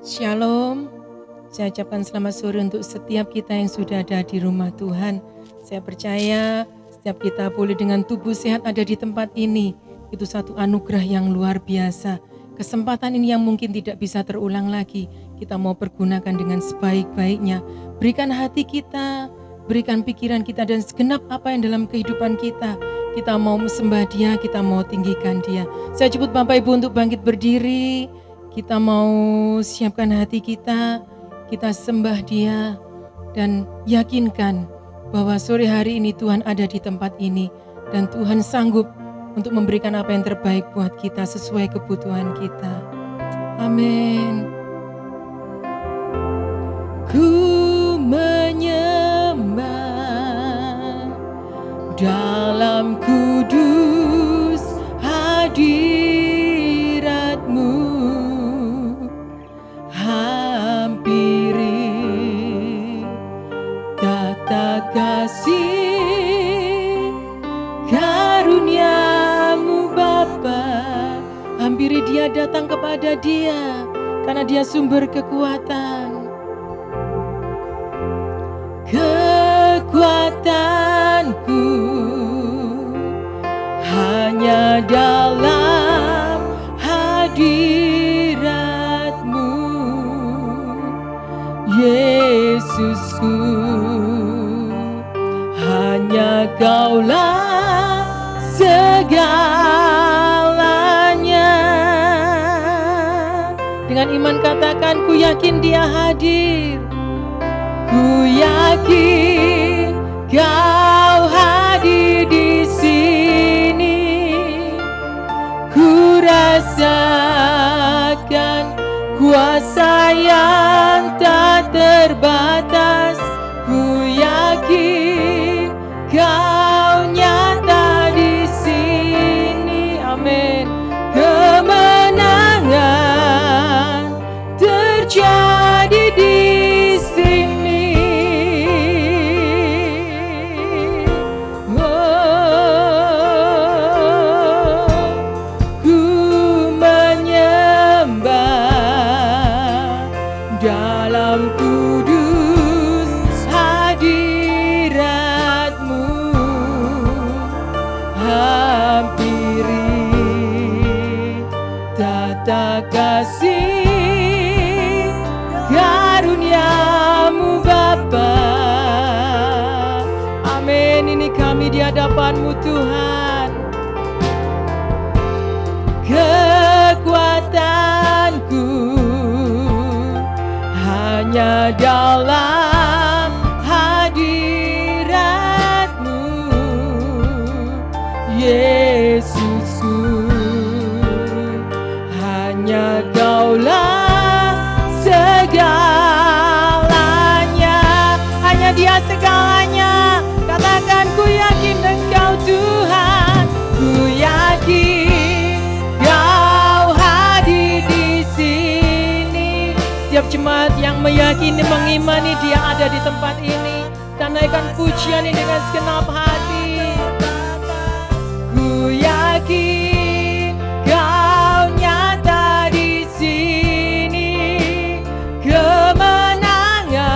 Shalom, saya ucapkan selamat sore untuk setiap kita yang sudah ada di rumah Tuhan. Saya percaya setiap kita boleh dengan tubuh sehat ada di tempat ini. Itu satu anugerah yang luar biasa. Kesempatan ini yang mungkin tidak bisa terulang lagi. Kita mau pergunakan dengan sebaik-baiknya. Berikan hati kita, berikan pikiran kita dan segenap apa yang dalam kehidupan kita. Kita mau sembah Dia, kita mau tinggikan Dia. Saya jemput Bapak Ibu untuk bangkit berdiri. Kita mau siapkan hati kita sembah Dia dan yakinkan bahwa sore hari ini Tuhan ada di tempat ini dan Tuhan sanggup untuk memberikan apa yang terbaik buat kita sesuai kebutuhan kita. Amin. Ku menyembah dalam kudus hadirat-Mu. Hampiri tata kasih karunia-Mu Bapa. Hampiri Dia, datang kepada Dia karena Dia sumber kekuatan. Kekuatanku hanya dalam hadirat-Mu, Yesusku. Hanya Kaulah segalanya. Dengan iman katakan, ku yakin Dia hadir. Ku yakin Kau hadir di sini. Ku rasakan kuasa yang tak terbatas. Ku yakin Kau nyata di sini. Amin. Kemenangan terjadi di sini. Dalam kudus hadirat-Mu, hampiri tata kasih karunia-Mu Bapa. Amin. Ini kami di hadapan-Mu Tuhan. Kekuatanku hanya dalam hadirat-Mu, Yesusku. Hanya Kaulah segalanya. Hanya Dia segalanya. Katakan, ku yakin Engkau Tuhan. Ku yakin Kau hadir di sini. Setiap jemaat yang meyakini, mengimani Dia ada di tempat ini, dan naikkan pujian ini dengan segenap hati. Ku yakin Kau nyata di sini. Kemenangan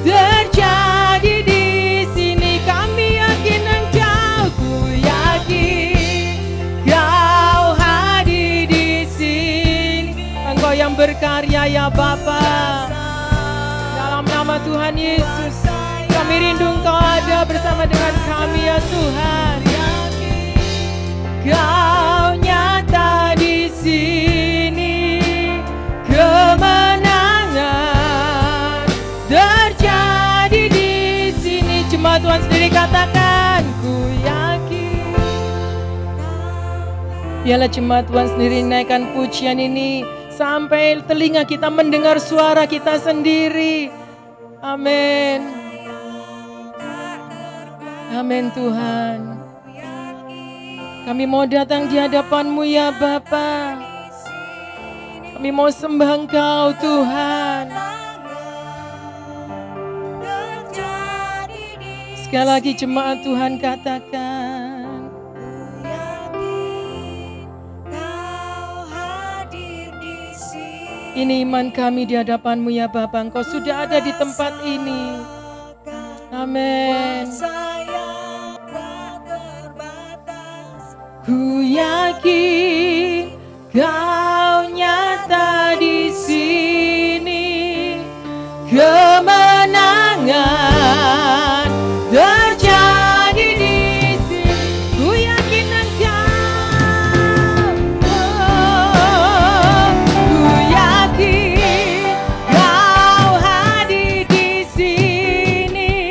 terjadi di sini. Kami yakin Engkau. Ku yakin Kau hadir di sini. Engkau yang berkarya ya Bapa. Dalam nama Tuhan Yesus, kami rindu Engkau ada bersama dengan kami ya Tuhan. Kau nyata di sini. Kemenangan terjadi di sini. Cuma Tuhan sendiri katakan, ku yakin. Biarlah jemaat Tuhan sendiri naikkan pujian ini sampai telinga kita mendengar suara kita sendiri. Amin. Amin Tuhan. Kami mau datang di hadapan-Mu ya Bapa. Kami mau sembah Engkau Tuhan. Sekali lagi jemaat Tuhan katakan, Ini iman kami di hadapan-Mu ya Bapa, Engkau sudah ada di tempat ini. Amin. Ku yakin Kau nyata di sini, kemenangan terjadi di sini. Ku yakin Engkau, ku yakin Kau hadir di sini.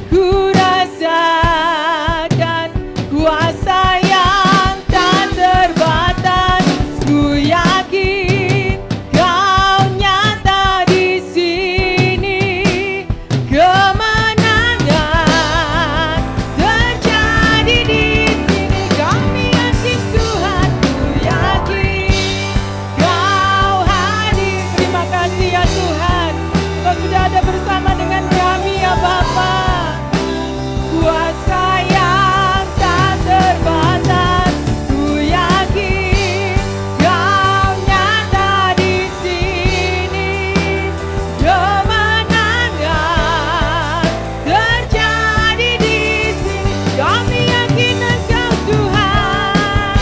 Ku rasakan kuasa yang tak terbatas. Ku yakin Kau nyata di sini, kemenangan terjadi di sini. Kami yakin Tuhan, ku yakin Kau hadir. Terima kasih ya Tuhan, Kau sudah ada bersama dengan kami ya Bapa. Kuasa yang tak terbatas, ku yakin Kau nyata di sini, kemenangan terjadi di sini. Kami yakin Engkau Tuhan,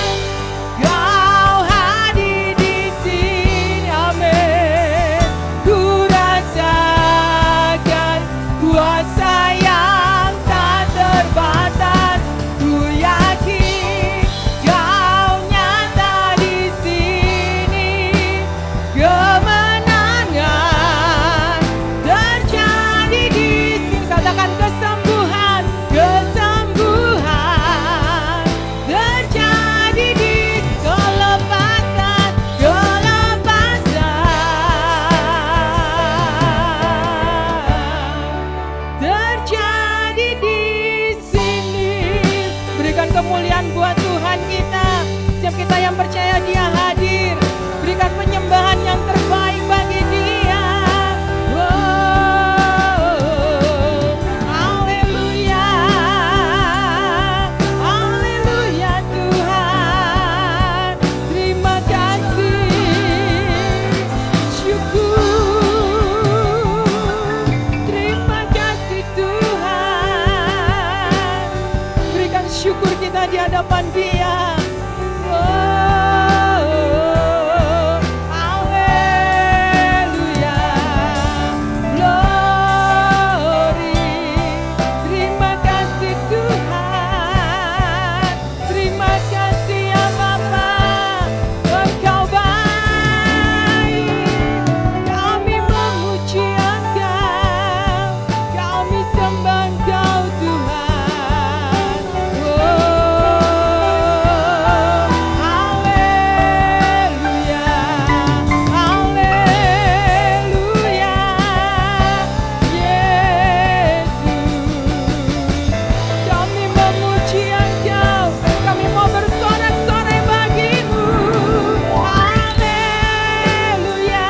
Kau hadir di sini. Amin. Ku rasakan kuasa yang tak terbatas. Ku yakin Kau nyata di sini, kemenangan terjadi di sini. Katakan kesembuhan, kesembuhan terjadi di kelepasan, kelepasan terjadi di sini. Berikan kemuliaan buat Tuhan kita. Setiap kita yang percaya Dia hadir, berikan penyembahan yang terbaik bagi Dia. Oh, haleluya, haleluya Tuhan. Terima kasih, syukur. Terima kasih Tuhan. Berikan syukur kita di hadapan Dia. Oh, haleluya, glory. Terima kasih Tuhan. Terima kasih ya Bapa, Engkau baik. Kami memuji Engkau, kami sembah Engkau Tuhan. Oh, haleluya, haleluya, Yesus. Kami memuji Engkau, kami mau bersorak-sorai bagimu. Haleluya,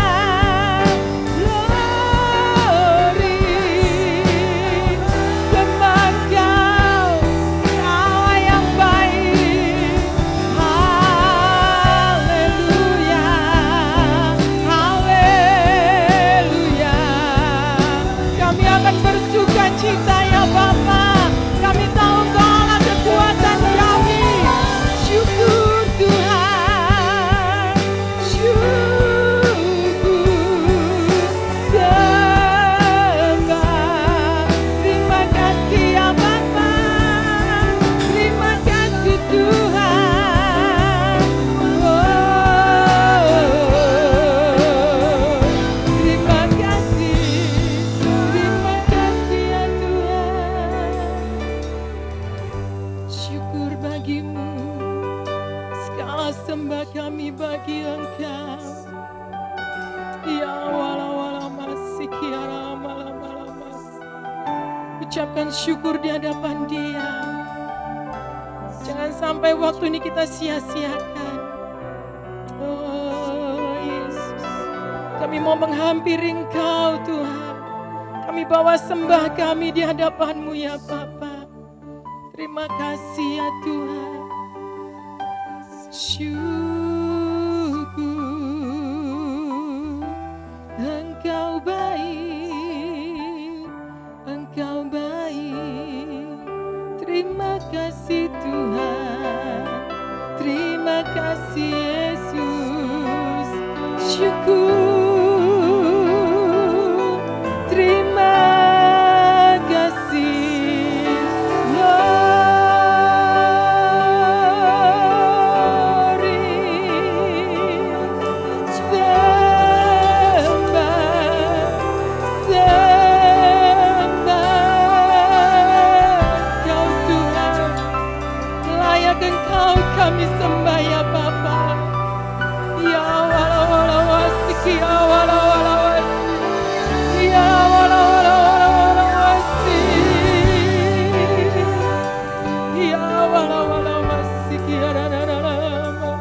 glory. Sembah Engkau, Allah yang baik. Haleluya, haleluya. Kami akan bersuka cita ya Bapa. Kami tahu Engkau Allah kekuatan kami. Syukur Tuhan, syukur. Sembah. Terima kasih ya Bapa. Terima kasih Tuhan. Oh, terima kasih ya Tuhan. Syukur bagimu, segala sembah kami bagi Engkau. Ya wala masih kiara malam-malam. Ucapkan syukur di hadapan Dia. Jangan sampai waktu ini kita sia-siakan. Oh Yesus, kami mau menghampiri Engkau Tuhan. Kami bawa sembah kami di hadapan-Mu ya Bapa. Terima kasih ya Tuhan. Syukur. Tuhanku. Terima kasih, Glory. Kau Tuhan, layak Engkau kami sembah ya Bapa. Ya wala wala wasiki, ya wala wala wasi, ya wala wala wala wala wasi, ya wala wala wasiki, ya rarararama.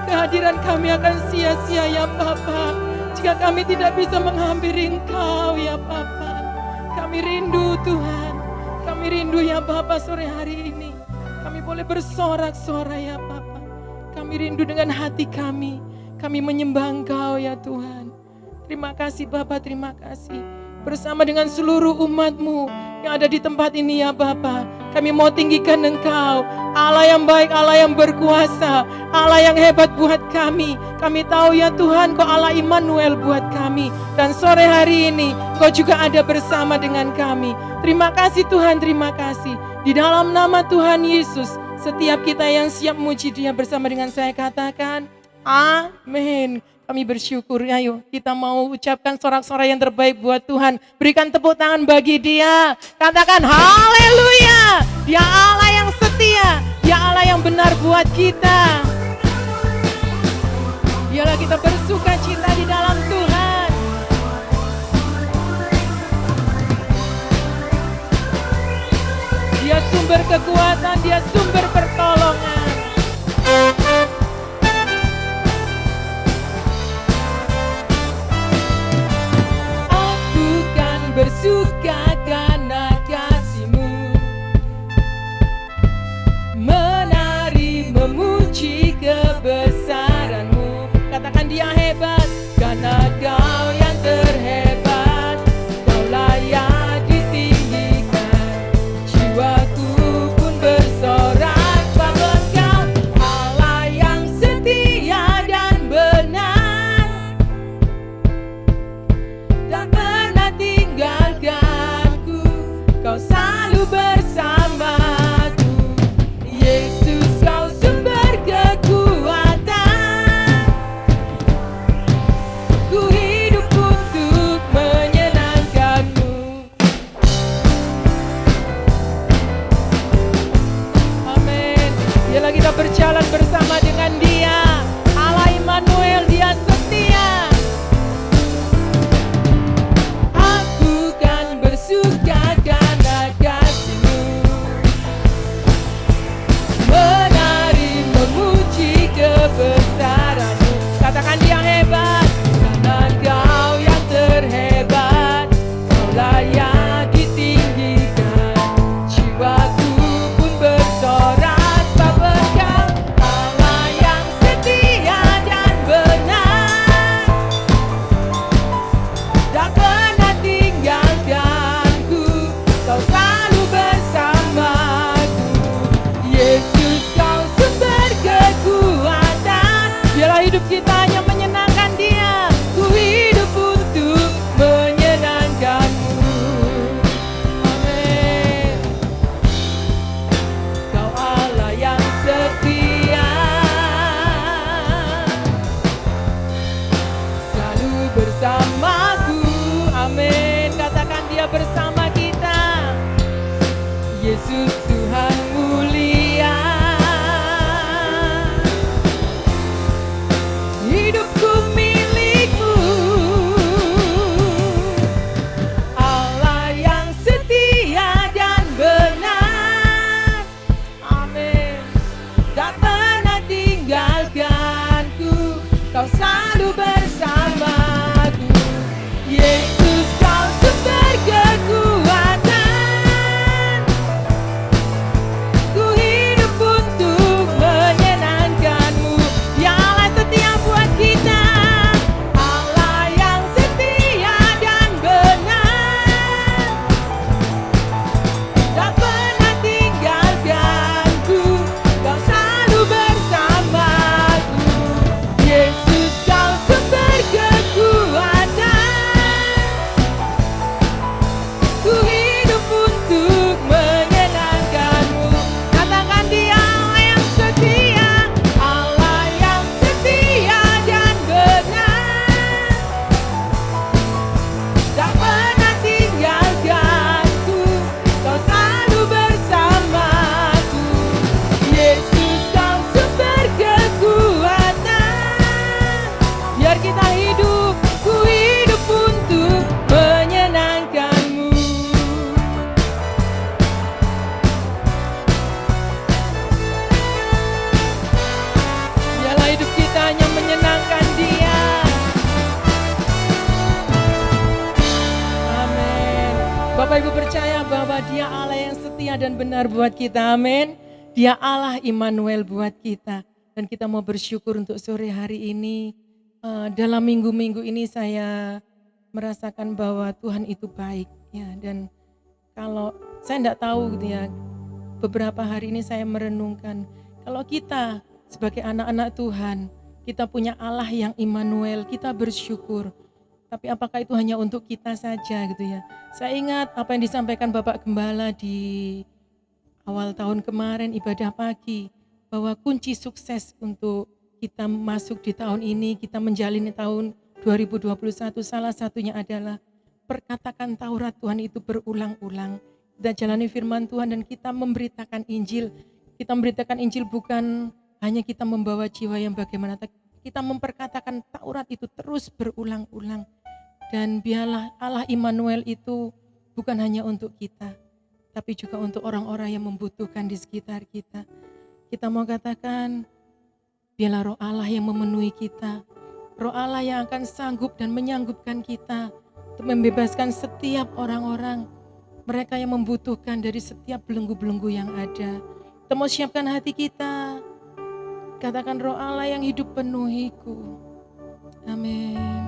Kehadiran kami akan sia-sia ya Bapa jika kami tidak bisa menghampiri Engkau ya Bapa. Kami rindu Tuhan, kami rindu ya Bapa sore hari ini. Kami boleh bersorak-sorai ya Bapa. Kami rindu dengan hati kami. Kami menyembah Engkau ya Tuhan. Terima kasih Bapa, terima kasih. Bersama dengan seluruh umat-Mu yang ada di tempat ini ya Bapa. Kami mau tinggikan Engkau, Allah yang baik, Allah yang berkuasa, Allah yang hebat buat kami. Kami tahu ya Tuhan, Kau Allah Immanuel buat kami. Dan sore hari ini Kau juga ada bersama dengan kami. Terima kasih Tuhan, terima kasih. Di dalam nama Tuhan Yesus, setiap kita yang siap muji Dia bersama dengan saya katakan, amin. Kami bersyukur, ayo kita mau ucapkan sorak-sorai yang terbaik buat Tuhan. Berikan tepuk tangan bagi Dia. Katakan haleluya. Dia Allah yang setia, Dia Allah yang benar buat kita. Biarlah kita bersuka cita di dalam Tuhan. Dia sumber kekuatan, Dia sumber pertolongan. Aku kan bersuka karena kasih-Mu, menari memuji kebesaran-Mu. Katakan Dia hebat, karena Kau yang terhebat. Kau layak ditinggikan, jiwaku pun bersorak bahwa Kau Allah yang setia dan benar, tak pernah tinggalkanku. Kau selalu bersamaku. Yesus, Kau sumber kekuatan. Ku hidup untuk menyenangkan-Mu. Amin. Biarlah kita berjalan bersama dengan Dia. Allah Immanuel, Dia setia. Aku kan bersuka karena kasih-Mu, menari memuji kebesaran-Mu. Katakan Dia hebat, karena Kau yang terhebat. Kau layak ditinggikan, jiwaku pun bersorak bahwa Kau Allah yang setia dan benar, tak pernah tinggalkanku. Kau selalu bersamaku. Yesus, Kau sumber kekuatan. Biarlah hidup kita hanya menyenangkan Dia. Ku hidup untuk menyenangkan-Mu. Amin. Kau Allah yang setia, selalu bersamaku. Amin. Katakan Dia bersama kita. Yesus Tuhan mulia. Hidupku milik-Mu, Allah yang setia dan benar. Amin. Tak pernah tinggalkanku. Kau selalu bersamaku. Yesus, Kau sumber kekuatan. Ku hidup untuk menyenangkan-Mu. Ya Allah setia buat kita, Allah yang setia dan benar, tak pernah tinggalkanku. Kau selalu bersamaku. Yesus, Dia Allah yang setia dan benar buat kita, amin. Dia Allah Immanuel buat kita. Dan kita mau bersyukur untuk sore hari ini. Dalam minggu-minggu ini saya merasakan bahwa Tuhan itu baik. Ya, dan kalau saya tidak tahu gitu ya, beberapa hari ini saya merenungkan. Kalau kita sebagai anak-anak Tuhan, kita punya Allah yang Immanuel, kita bersyukur. Tapi apakah itu hanya untuk kita saja gitu ya? Saya ingat apa yang disampaikan Bapak Gembala di awal tahun kemarin ibadah pagi, bahwa kunci sukses untuk kita masuk di tahun ini, kita menjalani tahun 2021, salah satunya adalah perkatakan Taurat Tuhan itu berulang-ulang. Kita jalani firman Tuhan dan kita memberitakan Injil. Kita memberitakan Injil bukan hanya kita membawa jiwa yang bagaimana, kita memperkatakan Taurat itu terus berulang-ulang. Dan biarlah Allah Immanuel itu bukan hanya untuk kita, tapi juga untuk orang-orang yang membutuhkan di sekitar kita. Kita mau katakan, biarlah roh Allah yang memenuhi kita, roh Allah yang akan sanggup dan menyanggupkan kita untuk membebaskan setiap orang-orang, mereka yang membutuhkan dari setiap belenggu-belenggu yang ada. Kita mau siapkan hati kita, katakan roh Allah yang hidup penuhiku. Amin.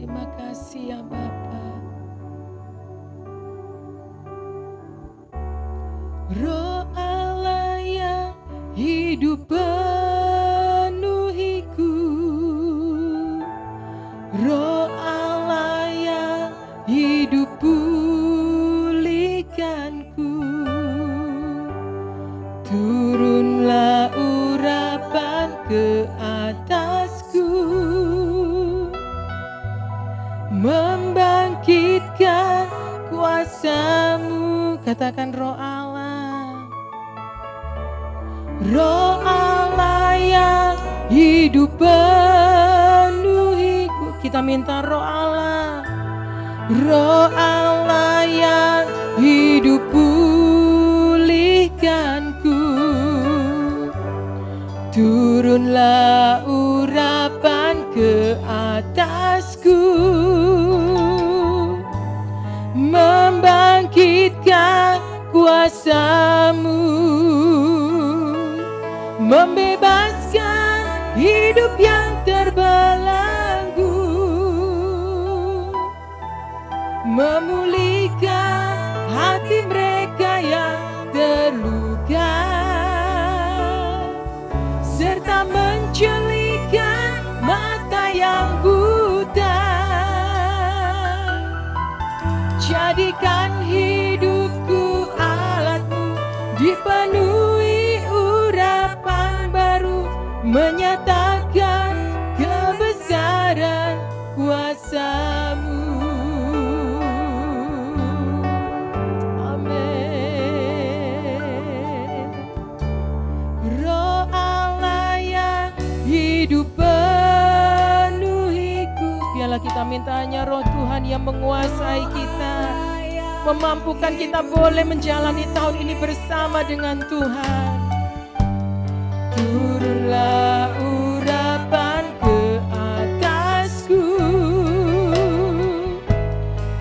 Terima kasih ya Bapa. Roh Allah yang hidup penuhiku, roh Allah yang hidup pulihkanku, turunlah urapan ke atasku, membangkitkan kuasa-Mu. Katakan roh Allah, roh Allah yang hidup penuhiku. Kita minta roh Allah, roh Allah yang hidup pulihkanku, turunlah urapan ke atasku, membangkitkan kuasa-Mu, membebaskan hidup yang terbelenggu, memulihkan hati mereka yang terluka, serta menjelikan mata yang buta. Jadikan hidupku alat-Mu, dipenuhi urapan baru, menyatakan kebesaran kuasa-Mu. Amin. Roh Allah yang hidup penuhiku. Biarlah kita mintanya roh Tuhan yang menguasai kita, memampukan kita boleh menjalani tahun ini bersama dengan Tuhan. Turunlah urapan ke atasku,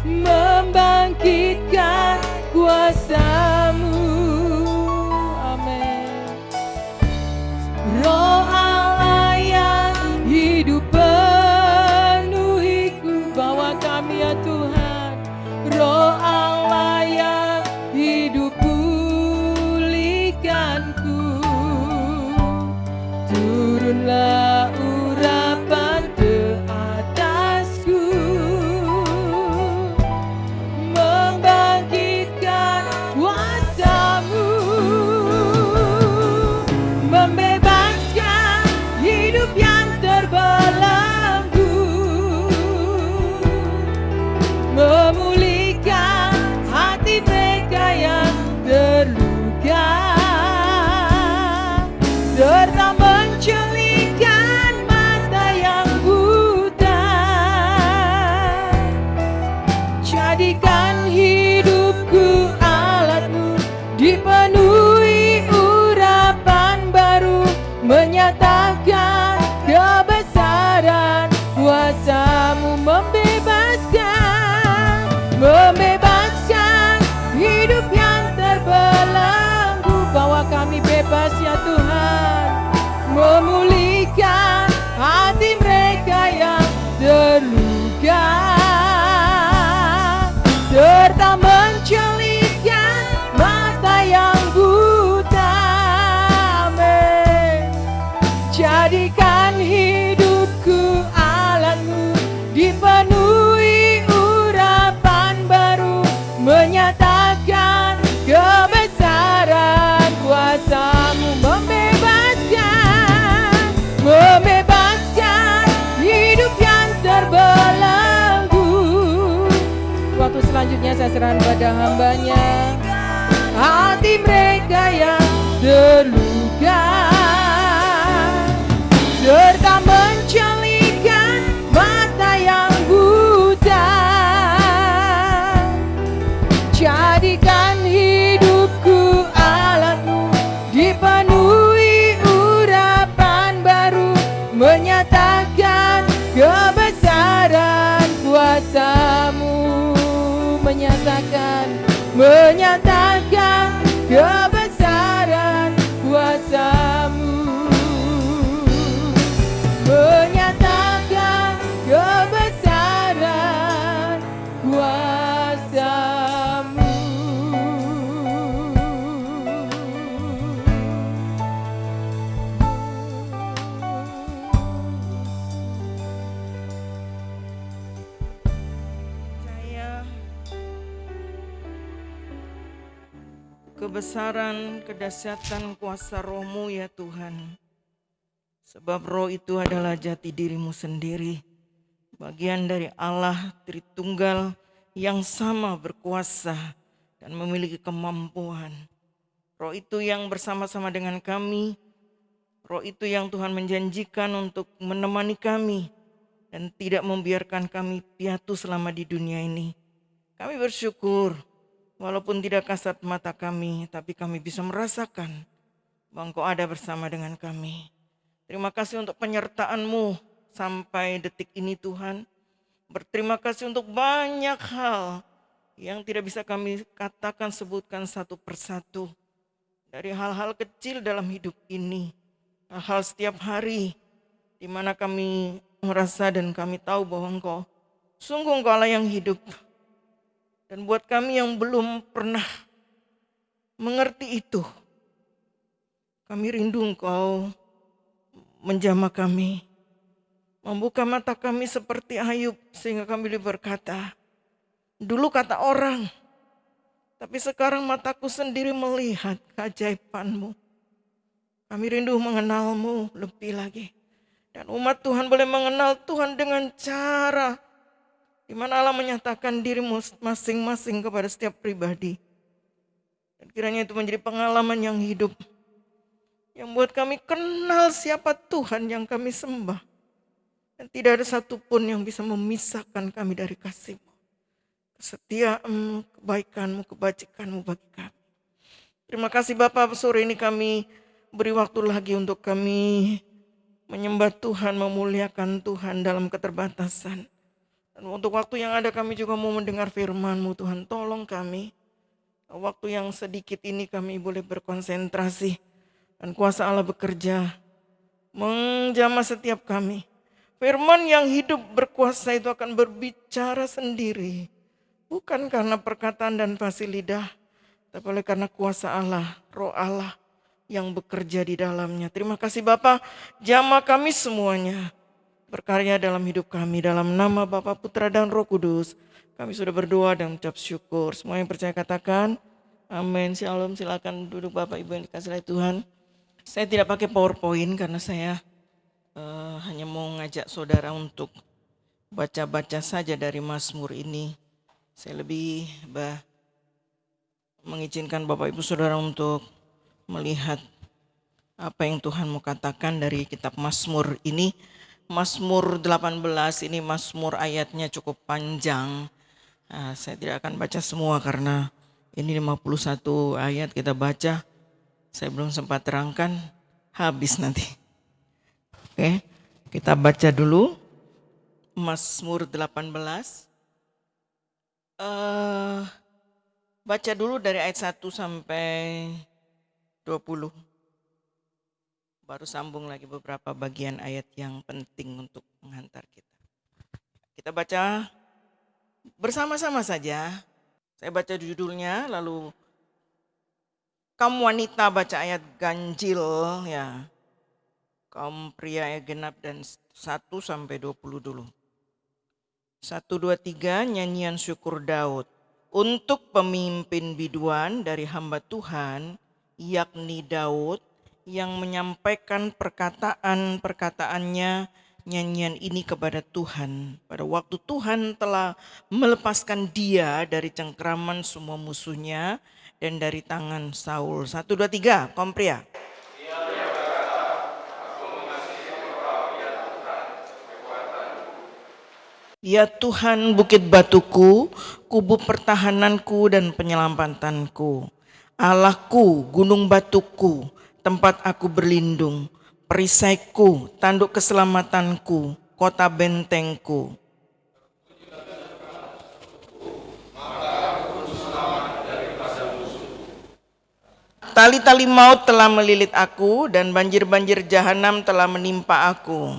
membangkitkan kuasa-Mu. Amin. Roh Allah yang hidup penuhiku, bawa kami ya Tuhan. Roh Allah yang hidup pulihkanku, turunlah urapan ke atasku, membangkitkan kuasa-Mu, membebaskan hidup yang terbelenggu, memulihkan hati mereka yang terluka, serta menjelikan mata yang buta. Jadikan hidupku alat-Mu, dipenuhi urapan baru, menyatakan kebesaran kami bebas ya Tuhan, memulihkan hati mereka yang terluka, serta mencelitkan mata yang buta. Amin. Jadikan hidupku alatmu, dipenuhi urapan baru, menyatakan kebesaran kuasa-Mu, membebaskan hidup yang terbelenggu. Waktu selanjutnya saya serahkan pada hamba-Nya, hati mereka yang terluka, serta mencelitkan mata yang buta. Jadikan hidupku alatmu, dipenuhi urapan baru, menyatakan kebesaran kuasa-Mu, menyatakan kebesaran kuasa-Mu, menyatakan kebesaran kuasa-Mu. Percaya kebesaran, kedahsyatan kuasa Roh-Mu ya Tuhan. Sebab Roh itu adalah jati diri-Mu sendiri, bagian dari Allah Tritunggal yang sama berkuasa dan memiliki kemampuan. Roh itu yang bersama-sama dengan kami, Roh itu yang Tuhan menjanjikan untuk menemani kami dan tidak membiarkan kami piatu selama di dunia ini. Kami bersyukur, walaupun tidak kasat mata kami, tapi kami bisa merasakan bahwa Engkau ada bersama dengan kami. Terima kasih untuk penyertaan-Mu sampai detik ini Tuhan. Berterima kasih untuk banyak hal yang tidak bisa kami katakan, sebutkan satu persatu. Dari hal-hal kecil dalam hidup ini, hal-hal setiap hari, di mana kami merasa dan kami tahu bahwa Engkau, sungguh Engkau Allah yang hidup. Dan buat kami yang belum pernah mengerti itu, kami rindu Engkau menjamah kami, membuka mata kami seperti Ayub, sehingga kami boleh berkata, dulu kata orang, tapi sekarang mataku sendiri melihat keajaiban-Mu. Kami rindu mengenal-Mu lebih lagi. Dan umat Tuhan boleh mengenal Tuhan dengan cara di mana Allah menyatakan diri-Mu masing-masing kepada setiap pribadi. Dan kiranya itu menjadi pengalaman yang hidup, yang buat kami kenal siapa Tuhan yang kami sembah. Dan tidak ada satupun yang bisa memisahkan kami dari kasih-Mu, kesetiaan-Mu, kebaikan-Mu, kebajikan-Mu bagi kami. Terima kasih Bapak, sore ini kami beri waktu lagi untuk kami menyembah Tuhan, memuliakan Tuhan dalam keterbatasan. Dan untuk waktu yang ada kami juga mau mendengar firman-Mu Tuhan, tolong kami. Waktu yang sedikit ini kami boleh berkonsentrasi dan kuasa Allah bekerja menjamah setiap kami. Firman yang hidup berkuasa itu akan berbicara sendiri, bukan karena perkataan dan fasih lidah, tapi oleh karena kuasa Allah, Roh Allah yang bekerja di dalamnya. Terima kasih Bapa, jamah kami semuanya berkarya dalam hidup kami. Dalam nama Bapa, Putra dan Roh Kudus, kami sudah berdoa dan mengucap syukur. Semua yang percaya katakan amin. Shalom, silakan duduk Bapak Ibu yang dikasihi oleh Tuhan. Saya tidak pakai PowerPoint karena saya hanya mau ngajak saudara untuk baca-baca saja dari Mazmur ini. Saya lebih mengizinkan Bapak Ibu Saudara untuk melihat apa yang Tuhan mau katakan dari kitab Mazmur ini. Mazmur 18 ini Mazmur ayatnya cukup panjang. Saya tidak akan baca semua karena ini 51 ayat kita baca. Saya belum sempat terangkan, habis nanti. Oke, kita baca dulu Mazmur 18. Baca dulu dari ayat 1 sampai 20. Baru sambung lagi beberapa bagian ayat yang penting untuk menghantar kita. Kita baca bersama-sama saja. Saya baca judulnya, lalu kaum wanita baca ayat ganjil ya. Kaum pria ayat genap dan 1 sampai 20 dulu. 1, 2, 3 nyanyian syukur Daud. Untuk pemimpin biduan dari hamba Tuhan, yakni Daud, yang menyampaikan perkataan-perkataannya nyanyian ini kepada Tuhan. Pada waktu Tuhan telah melepaskan dia dari cengkraman semua musuhnya dan dari tangan Saul. 1, 2, 3, kaum pria. Ya Tuhan, bukit batuku, kubu pertahananku dan penyelamatanku. Allahku, gunung batuku, tempat aku berlindung. Perisaiku, tanduk keselamatanku, kota bentengku. Tali-tali maut telah melilit aku dan banjir-banjir jahanam telah menimpa aku.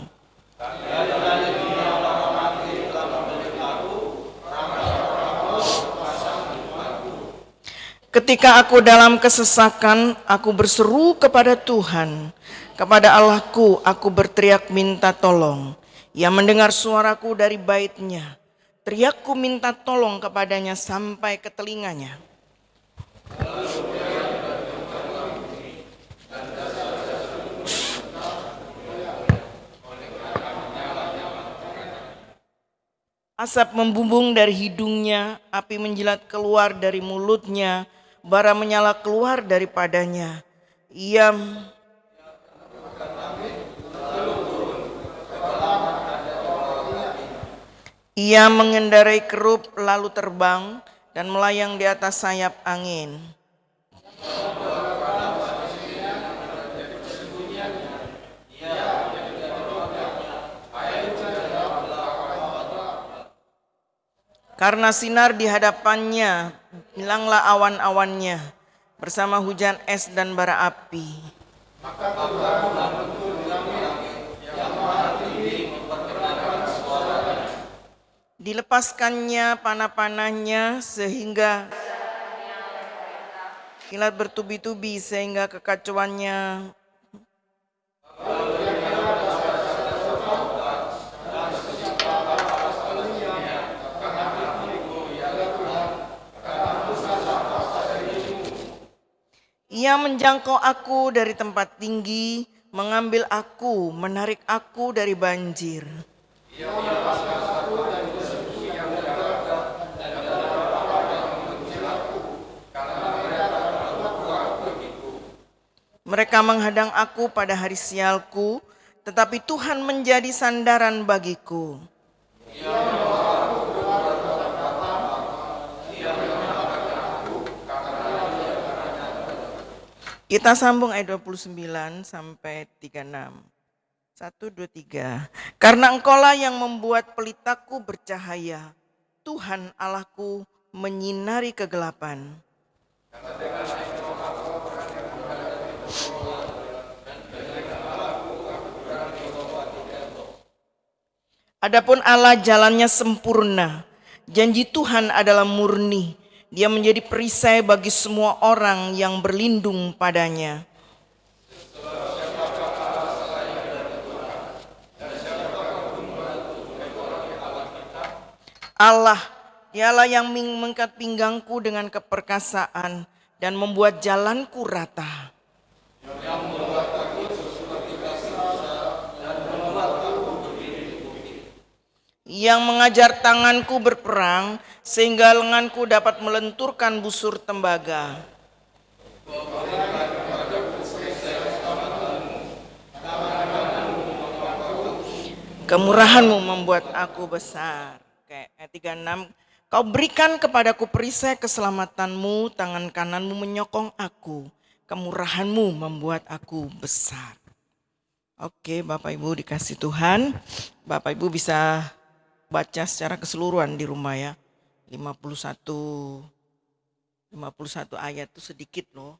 Ketika aku dalam kesesakan, aku berseru kepada Tuhan. Kepada Allahku, aku berteriak minta tolong. Ia mendengar suaraku dari baitnya. Teriakku minta tolong kepadanya sampai ke telinganya. Asap membumbung dari hidungnya, api menjilat keluar dari mulutnya, bara menyala keluar daripadanya. Ia mengendarai kerup lalu terbang dan melayang di atas sayap angin. Karena sinar di hadapannya, hilanglah awan-awannya, bersama hujan es dan bara api. Dilepaskannya panah-panahnya sehingga kilat bertubi-tubi sehingga kekacauannya Ia menjangkau aku dari tempat tinggi, mengambil aku, menarik aku dari banjir. Mereka menghadang aku pada hari sialku, tetapi Tuhan menjadi sandaran bagiku. Kita sambung ayat 29 sampai 36. 1, 2, 3. Karena Engkaulah yang membuat pelitaku bercahaya, Tuhan Allahku menyinari kegelapan. Adapun Allah jalannya sempurna, janji Tuhan adalah murni. Dia menjadi perisai bagi semua orang yang berlindung padanya. Allah, Dialah yang mengangkat pinggangku dengan keperkasaan dan membuat jalanku rata. Yang mengajar tanganku berperang sehingga lenganku dapat melenturkan busur tembaga. Kemurahan-Mu membuat aku besar. Oke, ayat 36. Kau berikan kepadaku perisai keselamatan-Mu, tangan kanan-Mu menyokong aku. Kemurahan-Mu membuat aku besar. Oke, Bapak Ibu dikasih Tuhan. Bapak Ibu bisa baca secara keseluruhan di rumah ya. 51 ayat itu sedikit loh.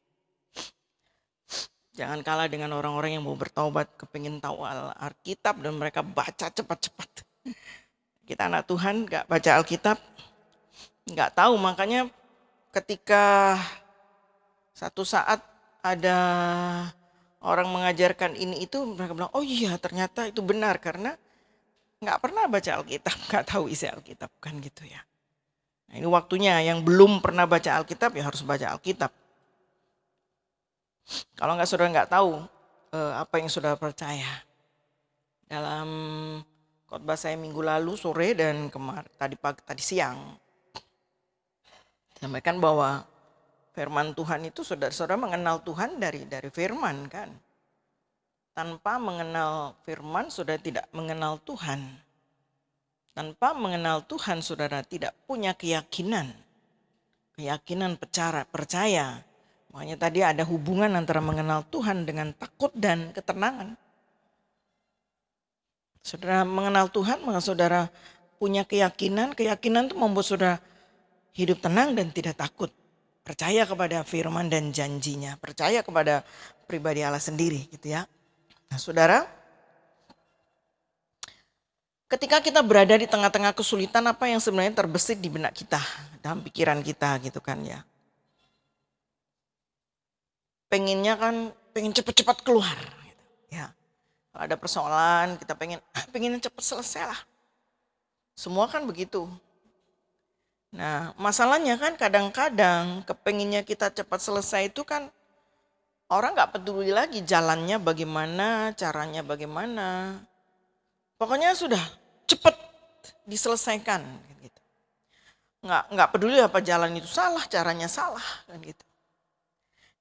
Jangan kalah dengan orang-orang yang mau bertaubat, kepingin tahu Alkitab dan mereka baca cepat-cepat. Kita anak Tuhan gak baca Alkitab, gak tahu. Makanya ketika satu saat ada orang mengajarkan ini itu, mereka bilang, oh iya ternyata itu benar. Karena gak pernah baca Alkitab, gak tahu isi Alkitab, kan gitu ya. Nah, ini waktunya yang belum pernah baca Alkitab ya harus baca Alkitab. Kalau saudara nggak tahu apa yang saudara percaya. Dalam khotbah saya minggu lalu sore dan tadi siang, sampaikan bahwa firman Tuhan itu saudara-saudara mengenal Tuhan dari firman kan. Tanpa mengenal firman saudara tidak mengenal Tuhan. Tanpa mengenal Tuhan saudara tidak punya keyakinan. Keyakinan percaya. Makanya tadi ada hubungan antara mengenal Tuhan dengan takut dan ketenangan. Saudara mengenal Tuhan, maka saudara punya keyakinan. Keyakinan itu membuat saudara hidup tenang dan tidak takut. Percaya kepada firman dan janjinya. Percaya kepada pribadi Allah sendiri gitu ya. Nah saudara, ketika kita berada di tengah-tengah kesulitan, apa yang sebenarnya terbesit di benak kita, dalam pikiran kita gitu kan ya. Pengen cepat-cepat keluar. Gitu. Ya, kalau ada persoalan kita pengen cepat selesai lah. Semua kan begitu. Nah masalahnya kan kadang-kadang kepenginnya kita cepat selesai itu kan orang nggak peduli lagi jalannya bagaimana, caranya bagaimana. Pokoknya sudah cepat diselesaikan. Gitu. Nggak peduli apa jalan itu salah, caranya salah kan gitu.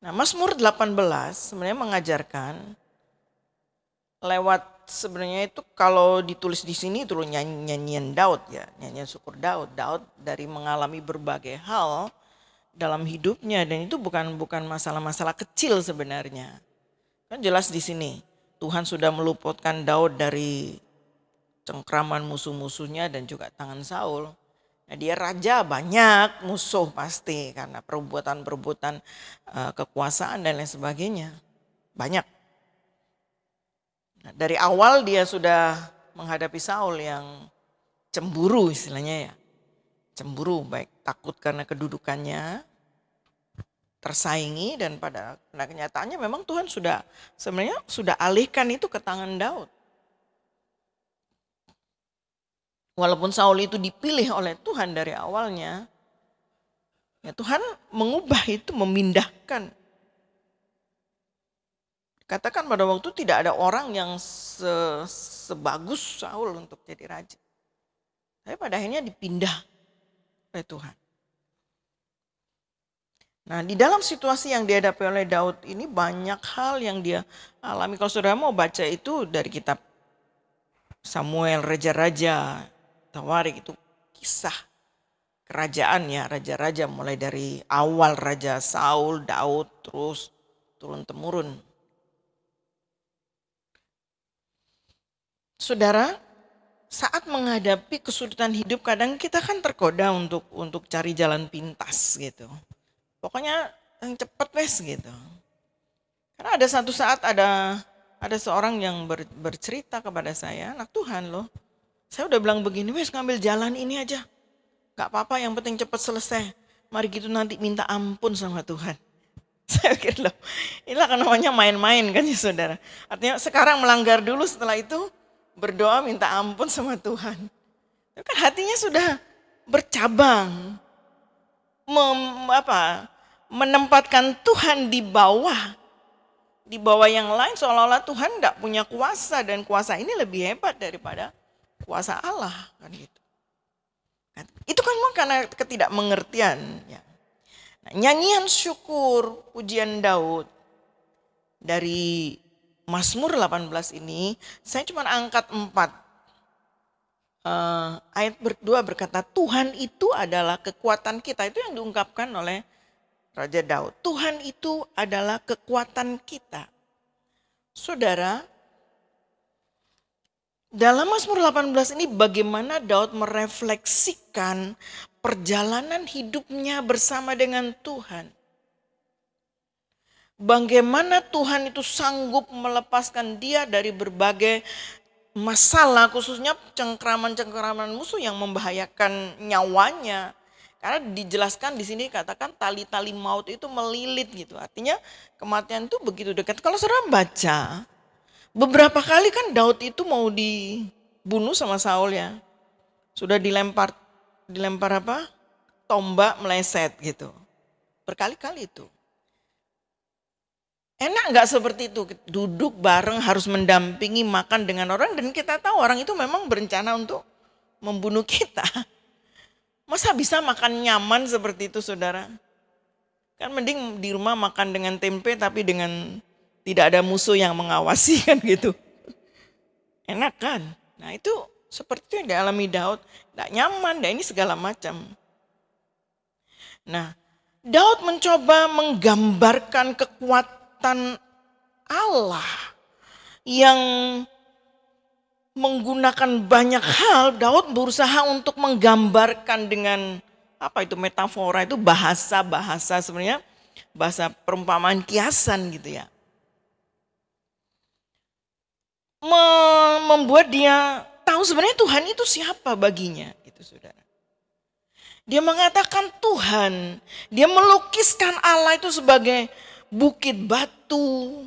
Nah, Mazmur 18 sebenarnya mengajarkan lewat sebenarnya itu kalau ditulis di sini itu nyanyian Daud ya, nyanyian syukur Daud. Daud dari mengalami berbagai hal dalam hidupnya dan itu bukan masalah-masalah kecil sebenarnya. Kan jelas di sini Tuhan sudah meluputkan Daud dari cengkraman musuh-musuhnya dan juga tangan Saul. Nah, dia raja banyak musuh pasti karena perbuatan kekuasaan dan lain sebagainya. Banyak. Nah, dari awal dia sudah menghadapi Saul yang cemburu istilahnya ya. Cemburu baik takut karena kedudukannya, tersaingi dan pada kenyataannya memang Tuhan sebenarnya sudah alihkan itu ke tangan Daud. Walaupun Saul itu dipilih oleh Tuhan dari awalnya, ya Tuhan mengubah itu, memindahkan. Katakan pada waktu tidak ada orang yang sebagus Saul untuk jadi raja. Tapi pada akhirnya dipindah oleh Tuhan. Nah di dalam situasi yang dihadapi oleh Daud ini banyak hal yang dia alami. Kalau saudara mau baca itu dari kitab Samuel, Raja-Raja, Tawarik itu kisah kerajaan ya, raja-raja mulai dari awal Raja Saul, Daud, terus turun-temurun. Saudara, saat menghadapi kesulitan hidup kadang kita kan tergoda untuk cari jalan pintas gitu. Pokoknya yang cepat wes gitu. Karena ada satu saat ada seorang yang bercerita kepada saya, anak Tuhan loh. Saya udah bilang begini, wes ngambil jalan ini aja. Gak apa-apa yang penting cepat selesai. Mari gitu nanti minta ampun sama Tuhan. Saya pikir loh, inilah kan namanya main-main kan ya saudara. Artinya sekarang melanggar dulu setelah itu berdoa minta ampun sama Tuhan. Itu kan hatinya sudah bercabang. Menempatkan Tuhan di bawah yang lain seolah-olah Tuhan gak punya kuasa dan kuasa ini lebih hebat daripada kuasa Allah kan gitu. Itu kan karena ketidakmengertian ya. Nah, nyanyian syukur pujian Daud dari Mazmur 18 ini saya cuma angkat 4. Ayat 2 berkata Tuhan itu adalah kekuatan kita. Itu yang diungkapkan oleh Raja Daud. Tuhan itu adalah kekuatan kita. Saudara, dalam Mazmur 18 ini bagaimana Daud merefleksikan perjalanan hidupnya bersama dengan Tuhan. Bagaimana Tuhan itu sanggup melepaskan dia dari berbagai masalah, khususnya cengkraman-cengkraman musuh yang membahayakan nyawanya. Karena dijelaskan di sini katakan tali-tali maut itu melilit gitu. Artinya kematian itu begitu dekat. Kalau saudara baca, beberapa kali kan Daud itu mau dibunuh sama Saul ya. Sudah dilempar apa? Tombak meleset gitu. Berkali-kali itu. Enak nggak seperti itu? Duduk bareng harus mendampingi makan dengan orang dan kita tahu orang itu memang berencana untuk membunuh kita. Masa bisa makan nyaman seperti itu saudara? Kan mending di rumah makan dengan tempe tapi dengan tidak ada musuh yang mengawasi kan gitu. Enak kan? Nah itu seperti itu yang dialami Daud. Tidak nyaman, dan ini segala macam. Nah Daud mencoba menggambarkan kekuatan Allah yang menggunakan banyak hal. Daud berusaha untuk menggambarkan dengan apa itu metafora, itu bahasa sebenarnya bahasa perumpamaan kiasan gitu ya. Membuat dia tahu sebenarnya Tuhan itu siapa baginya gitu saudara. Dia mengatakan Tuhan, dia melukiskan Allah itu sebagai bukit batu.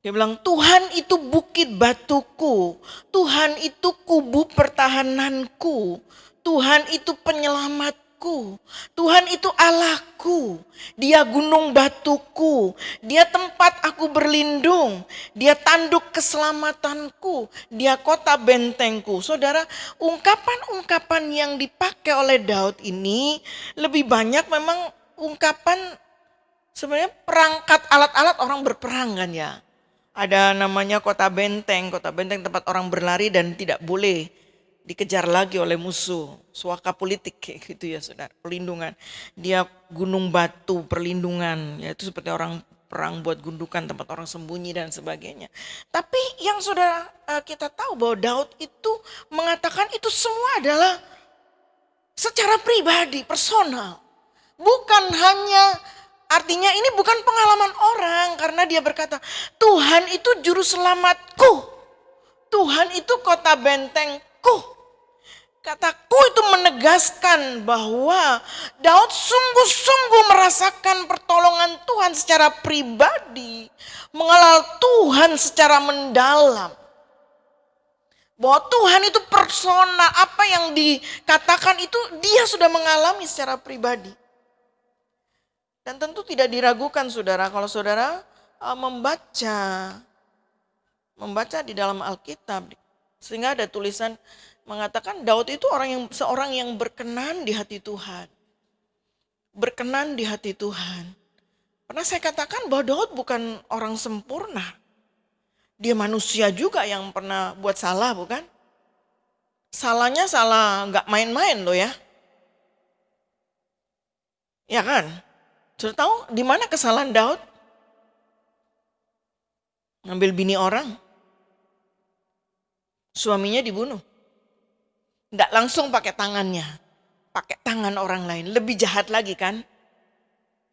Dia bilang Tuhan itu bukit batuku, Tuhan itu kubu pertahananku, Tuhan itu penyelamatku, Tuhan itu Allahku, dia gunung batuku, dia tempat aku berlindung, dia tanduk keselamatanku, dia kota bentengku. Saudara, ungkapan-ungkapan yang dipakai oleh Daud ini lebih banyak memang ungkapan sebenarnya perangkat alat-alat orang berperang kan ya. Ada namanya kota benteng tempat orang berlari dan tidak boleh dikejar lagi oleh musuh. Suaka politik kayak gitu ya saudara, perlindungan. Dia gunung batu perlindungan, yaitu seperti orang perang buat gundukan tempat orang sembunyi dan sebagainya. Tapi yang sudah kita tahu bahwa Daud itu mengatakan itu semua adalah secara pribadi, personal. Bukan hanya, artinya ini bukan pengalaman orang karena dia berkata, Tuhan itu juru selamatku. Tuhan itu kota bentengku. Kataku itu menegaskan bahwa Daud sungguh-sungguh merasakan pertolongan Tuhan secara pribadi. Mengenal Tuhan secara mendalam. Bahwa Tuhan itu personal, apa yang dikatakan itu dia sudah mengalami secara pribadi. Dan tentu tidak diragukan saudara, kalau saudara membaca di dalam Alkitab, sehingga ada tulisan mengatakan Daud itu seorang yang berkenan di hati Tuhan. Berkenan di hati Tuhan. Pernah saya katakan bahwa Daud bukan orang sempurna. Dia manusia juga yang pernah buat salah, bukan? Salahnya salah nggak main-main loh ya. Ya kan? Sudah tahu di mana kesalahan Daud? Ngambil bini orang. Suaminya dibunuh. Tidak langsung pakai tangannya. Pakai tangan orang lain. Lebih jahat lagi kan?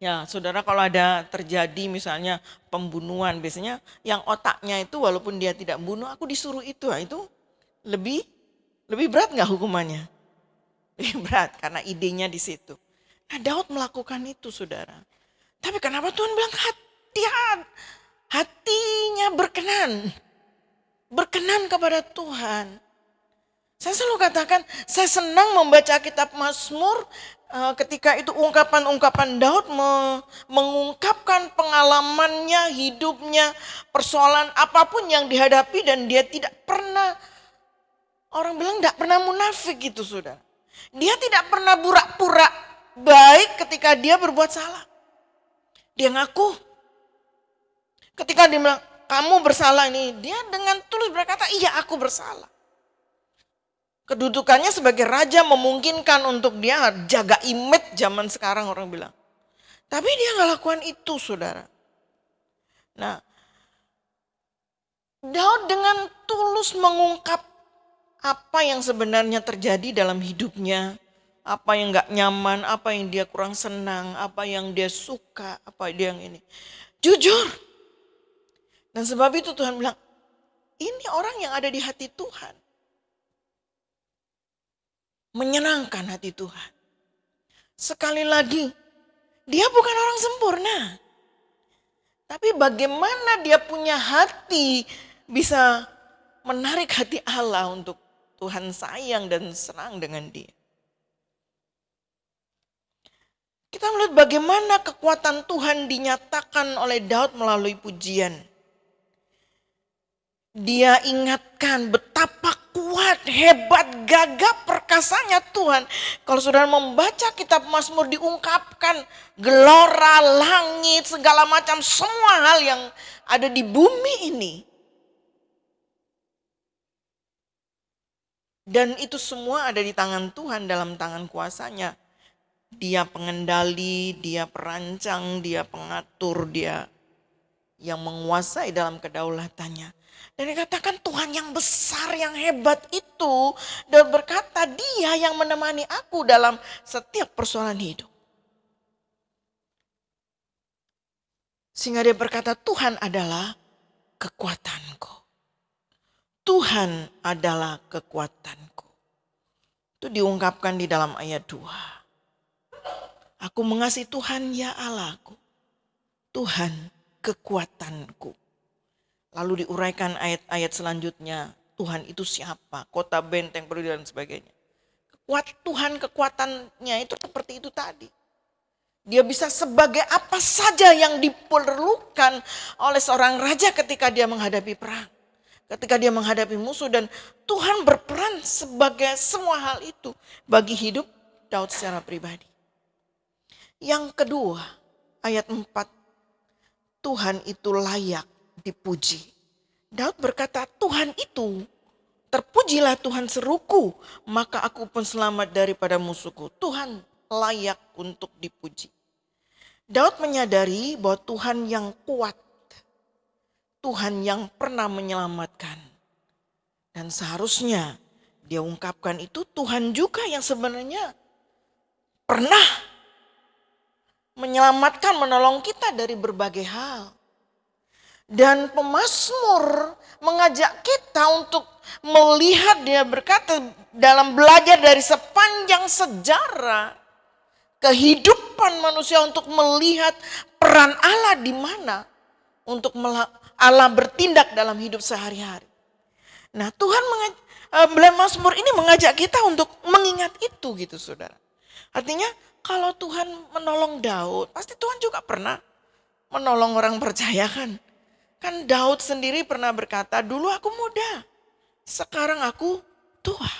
Ya saudara, kalau ada terjadi misalnya pembunuhan, biasanya yang otaknya itu walaupun dia tidak bunuh, aku disuruh itu. Nah, itu lebih berat nggak hukumannya? Lebih berat karena idenya di situ. Nah Daud melakukan itu saudara. Tapi kenapa Tuhan bilang hatinya berkenan. Berkenan kepada Tuhan. Saya selalu katakan, saya senang membaca kitab Mazmur ketika itu ungkapan-ungkapan Daud mengungkapkan pengalamannya, hidupnya, persoalan apapun yang dihadapi dan dia tidak pernah, orang bilang tidak pernah munafik gitu saudara. Dia tidak pernah pura-pura baik ketika dia berbuat salah. Dia ngaku. Ketika dia bilang, kamu bersalah ini, dia dengan tulus berkata, iya aku bersalah. Kedudukannya sebagai raja memungkinkan untuk dia jaga image zaman sekarang orang bilang. Tapi dia nggak lakukan itu saudara. Nah, Daud dengan tulus mengungkap apa yang sebenarnya terjadi dalam hidupnya. Apa yang nggak nyaman, apa yang dia kurang senang, apa yang dia suka, apa dia yang ini. Jujur. Dan sebab itu Tuhan bilang, ini orang yang ada di hati Tuhan. Menyenangkan hati Tuhan. Sekali lagi, dia bukan orang sempurna. Tapi bagaimana dia punya hati bisa menarik hati Allah untuk Tuhan sayang dan senang dengan dia. Kita melihat bagaimana kekuatan Tuhan dinyatakan oleh Daud melalui pujian. Dia ingatkan betapa kuat, hebat, gagah, perkasanya Tuhan. Kalau saudara membaca kitab Mazmur diungkapkan gelora, langit, segala macam semua hal yang ada di bumi ini. Dan itu semua ada di tangan Tuhan, dalam tangan kuasanya. Dia pengendali, dia perancang, dia pengatur, dia yang menguasai dalam kedaulatannya. Dan dikatakan Tuhan yang besar, yang hebat itu, dan berkata dia yang menemani aku dalam setiap persoalan hidup. Sehingga dia berkata Tuhan adalah kekuatanku. Tuhan adalah kekuatanku. Itu diungkapkan di dalam ayat 2. Aku mengasihi Tuhan ya Allahku. Tuhan kekuatanku. Lalu diuraikan ayat-ayat selanjutnya. Tuhan itu siapa? Kota, benteng, penduduk dan sebagainya. Tuhan kekuatannya itu seperti itu tadi. Dia bisa sebagai apa saja yang diperlukan oleh seorang raja ketika dia menghadapi perang. Ketika dia menghadapi musuh, dan Tuhan berperan sebagai semua hal itu bagi hidup Daud secara pribadi. Yang kedua, ayat 4. Tuhan itu layak dipuji. Daud berkata, Tuhan itu, terpujilah Tuhan seruku, maka aku pun selamat daripada musuhku. Tuhan layak untuk dipuji. Daud menyadari bahwa Tuhan yang kuat, Tuhan yang pernah menyelamatkan. Dan seharusnya dia ungkapkan itu, Tuhan juga yang sebenarnya pernah menyelamatkan, menolong kita dari berbagai hal. Dan pemazmur mengajak kita untuk melihat, dia berkata dalam belajar dari sepanjang sejarah kehidupan manusia untuk melihat peran Allah di mana untuk Allah bertindak dalam hidup sehari-hari. Nah, Tuhan Mazmur ini mengajak kita untuk mengingat itu gitu saudara. Artinya kalau Tuhan menolong Daud, pasti Tuhan juga pernah menolong orang percaya kan. Kan Daud sendiri pernah berkata, dulu aku muda, sekarang aku tua.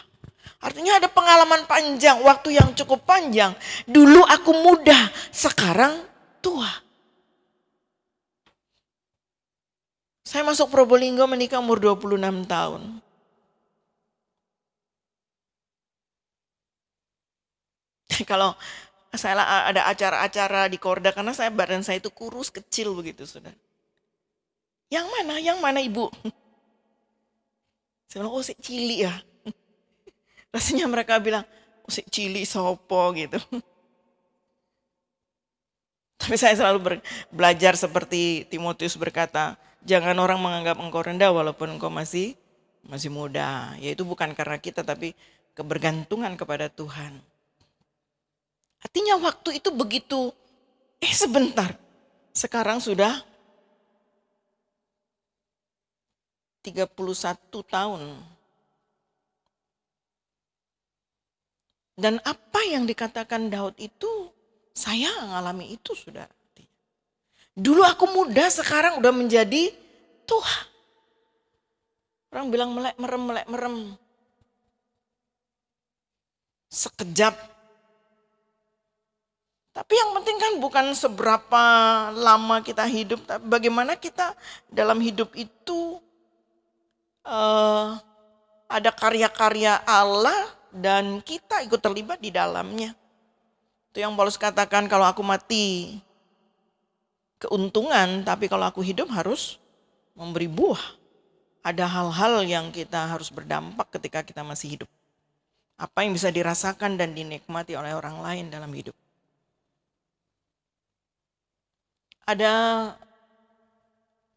Artinya ada pengalaman panjang, waktu yang cukup panjang. Dulu aku muda, sekarang tua. Saya masuk Probolinggo menikah umur 26 tahun. Kalau saya ada acara-acara di Korda, karena badan saya itu kurus, kecil begitu saudara. Yang mana? Yang mana ibu? Saya bilang, oh si cili ya. Rasanya mereka bilang, oh si cili sopo gitu. Tapi saya selalu belajar seperti Timotius berkata, jangan orang menganggap engkau rendah walaupun engkau masih muda. Yaitu bukan karena kita, tapi kebergantungan kepada Tuhan. Artinya waktu itu begitu, sebentar. Sekarang sudah 31 tahun. Dan apa yang dikatakan Daud itu, saya mengalami itu sudah. Dulu aku muda, sekarang udah menjadi tua. Orang bilang melek merem. Sekejap. Tapi yang penting kan bukan seberapa lama kita hidup, tapi bagaimana kita dalam hidup itu ada karya-karya Allah dan kita ikut terlibat di dalamnya. Itu yang Paulus katakan, kalau aku mati keuntungan, tapi kalau aku hidup harus memberi buah. Ada hal-hal yang kita harus berdampak ketika kita masih hidup. Apa yang bisa dirasakan dan dinikmati oleh orang lain dalam hidup. Ada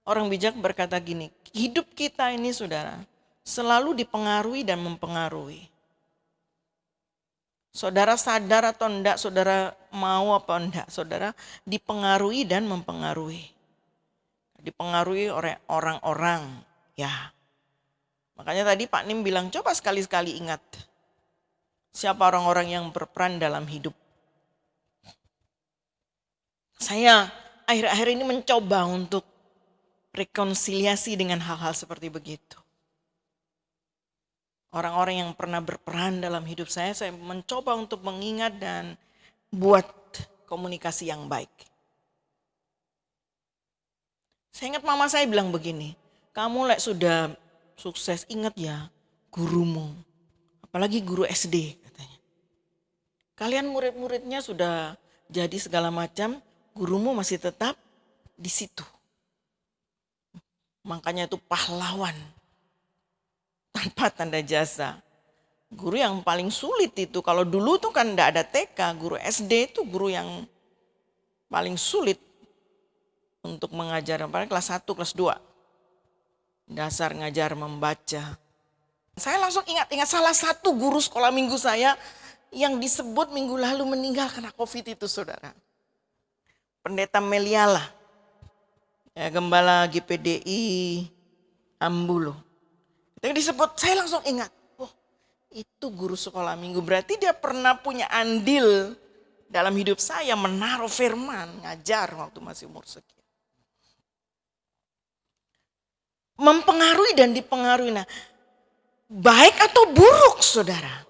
Orang bijak berkata gini, hidup kita ini saudara, selalu dipengaruhi dan mempengaruhi. Saudara sadar atau enggak, saudara mau apa enggak, saudara dipengaruhi dan mempengaruhi. Dipengaruhi oleh orang-orang, ya. Makanya tadi Pak Nim bilang, coba sekali-sekali ingat siapa orang-orang yang berperan dalam hidup. Saya akhir-akhir ini mencoba untuk rekonsiliasi dengan hal-hal seperti begitu. Orang-orang yang pernah berperan dalam hidup saya mencoba untuk mengingat dan buat komunikasi yang baik. Saya ingat mama saya bilang begini, kamu sudah sukses, ingat ya gurumu, apalagi guru SD katanya. Kalian murid-muridnya sudah jadi segala macam, gurumu masih tetap di situ. Makanya itu pahlawan tanpa tanda jasa. Guru yang paling sulit itu, kalau dulu tuh kan enggak ada TK, guru SD itu guru yang paling sulit untuk mengajar, apalagi kelas 1, kelas 2. Dasar ngajar membaca. Saya langsung ingat salah satu guru sekolah minggu saya yang disebut minggu lalu meninggal karena COVID itu saudara. Pendeta Meliala, ya, Gembala GPDI Ambulo. Yang disebut, saya langsung ingat, oh itu guru sekolah minggu, berarti dia pernah punya andil dalam hidup saya, menaruh firman, ngajar waktu masih umur sekian. Mempengaruhi dan dipengaruhi, nah baik atau buruk saudara.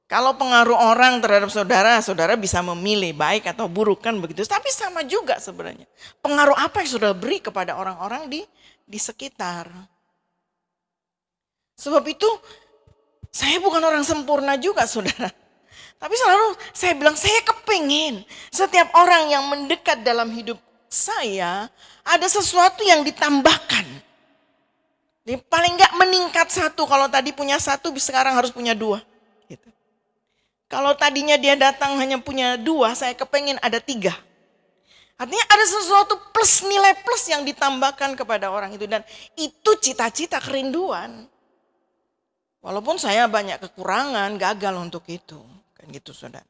Kalau pengaruh orang terhadap saudara, saudara bisa memilih baik atau buruk kan begitu. Tapi sama juga sebenarnya, pengaruh apa yang saudara beri kepada orang-orang di sekitar. Sebab itu saya bukan orang sempurna juga saudara. Tapi selalu saya bilang saya kepingin setiap orang yang mendekat dalam hidup saya ada sesuatu yang ditambahkan. Jadi paling enggak meningkat satu. Kalau tadi punya satu sekarang harus punya 2. Gitu. Kalau tadinya dia datang hanya punya 2, saya kepingin ada 3. Artinya ada sesuatu plus, nilai plus yang ditambahkan kepada orang itu. Dan itu cita-cita kerinduan. Walaupun saya banyak kekurangan, gagal untuk itu. Kan gitu saudara.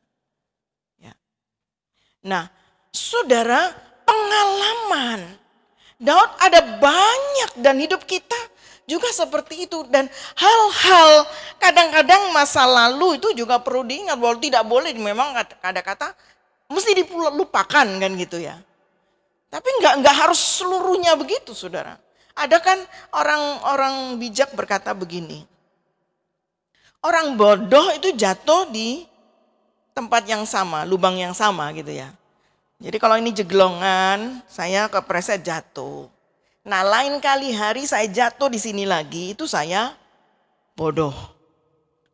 Ya. Nah, saudara, pengalaman. Daud ada banyak dan hidup kita juga seperti itu. Dan hal-hal kadang-kadang masa lalu itu juga perlu diingat. Bahwa tidak boleh memang kata-kata mesti dilupakan kan gitu ya. Tapi enggak harus seluruhnya begitu saudara. Ada kan orang-orang bijak berkata begini. Orang bodoh itu jatuh di tempat yang sama, lubang yang sama gitu ya. Jadi kalau ini jeglongan, saya kepleset jatuh. Nah lain kali hari saya jatuh di sini lagi, itu saya bodoh.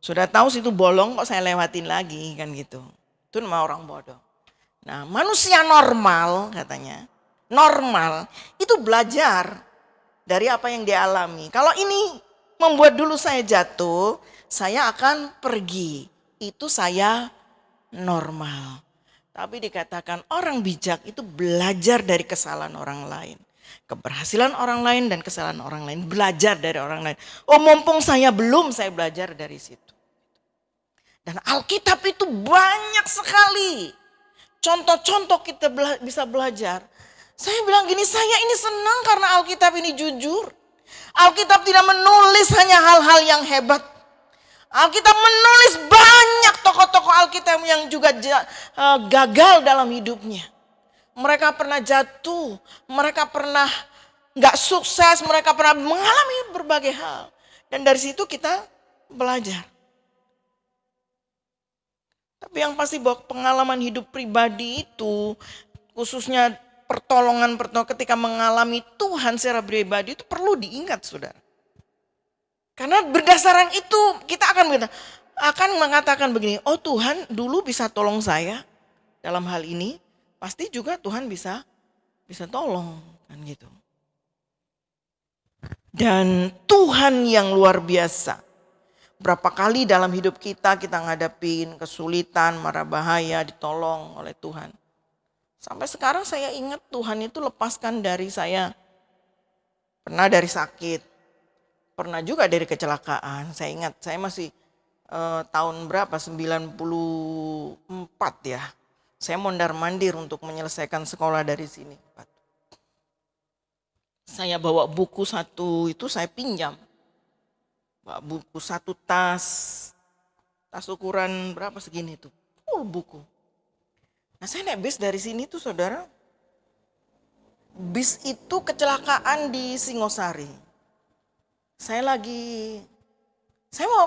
Sudah tahu situ bolong kok saya lewatin lagi kan gitu. Itu nama orang bodoh. Nah manusia normal katanya, normal itu belajar dari apa yang dia alami. Kalau ini membuat dulu saya jatuh, saya akan pergi. Itu saya normal. Tapi dikatakan orang bijak itu belajar dari kesalahan orang lain. Keberhasilan orang lain dan kesalahan orang lain. Belajar dari orang lain. Oh mumpung saya belum, saya belajar dari situ. Dan Alkitab itu banyak sekali contoh-contoh kita bisa belajar. Saya bilang gini, saya ini senang karena Alkitab ini jujur. Alkitab tidak menulis hanya hal-hal yang hebat. Alkitab menulis banyak tokoh-tokoh Alkitab yang juga gagal dalam hidupnya. Mereka pernah jatuh, mereka pernah gak sukses, mereka pernah mengalami berbagai hal. Dan dari situ kita belajar. Tapi yang pasti bahwa pengalaman hidup pribadi itu, khususnya pertolongan ketika mengalami Tuhan secara pribadi itu perlu diingat saudara. Karena berdasarkan itu kita akan mengatakan begini, oh Tuhan dulu bisa tolong saya dalam hal ini, pasti juga Tuhan bisa tolong kan gitu. Dan Tuhan yang luar biasa. Berapa kali dalam hidup kita ngadapin kesulitan, mara bahaya, ditolong oleh Tuhan. Sampai sekarang saya ingat Tuhan itu lepaskan dari saya pernah dari sakit, pernah juga dari kecelakaan. Saya ingat, saya masih tahun berapa, 94 ya. Saya mondar-mandir untuk menyelesaikan sekolah dari sini. Saya bawa buku satu, itu saya pinjam. Bawa buku satu tas ukuran berapa segini tuh, full buku. Nah saya naik bis dari sini tuh saudara, bis itu kecelakaan di Singosari. Saya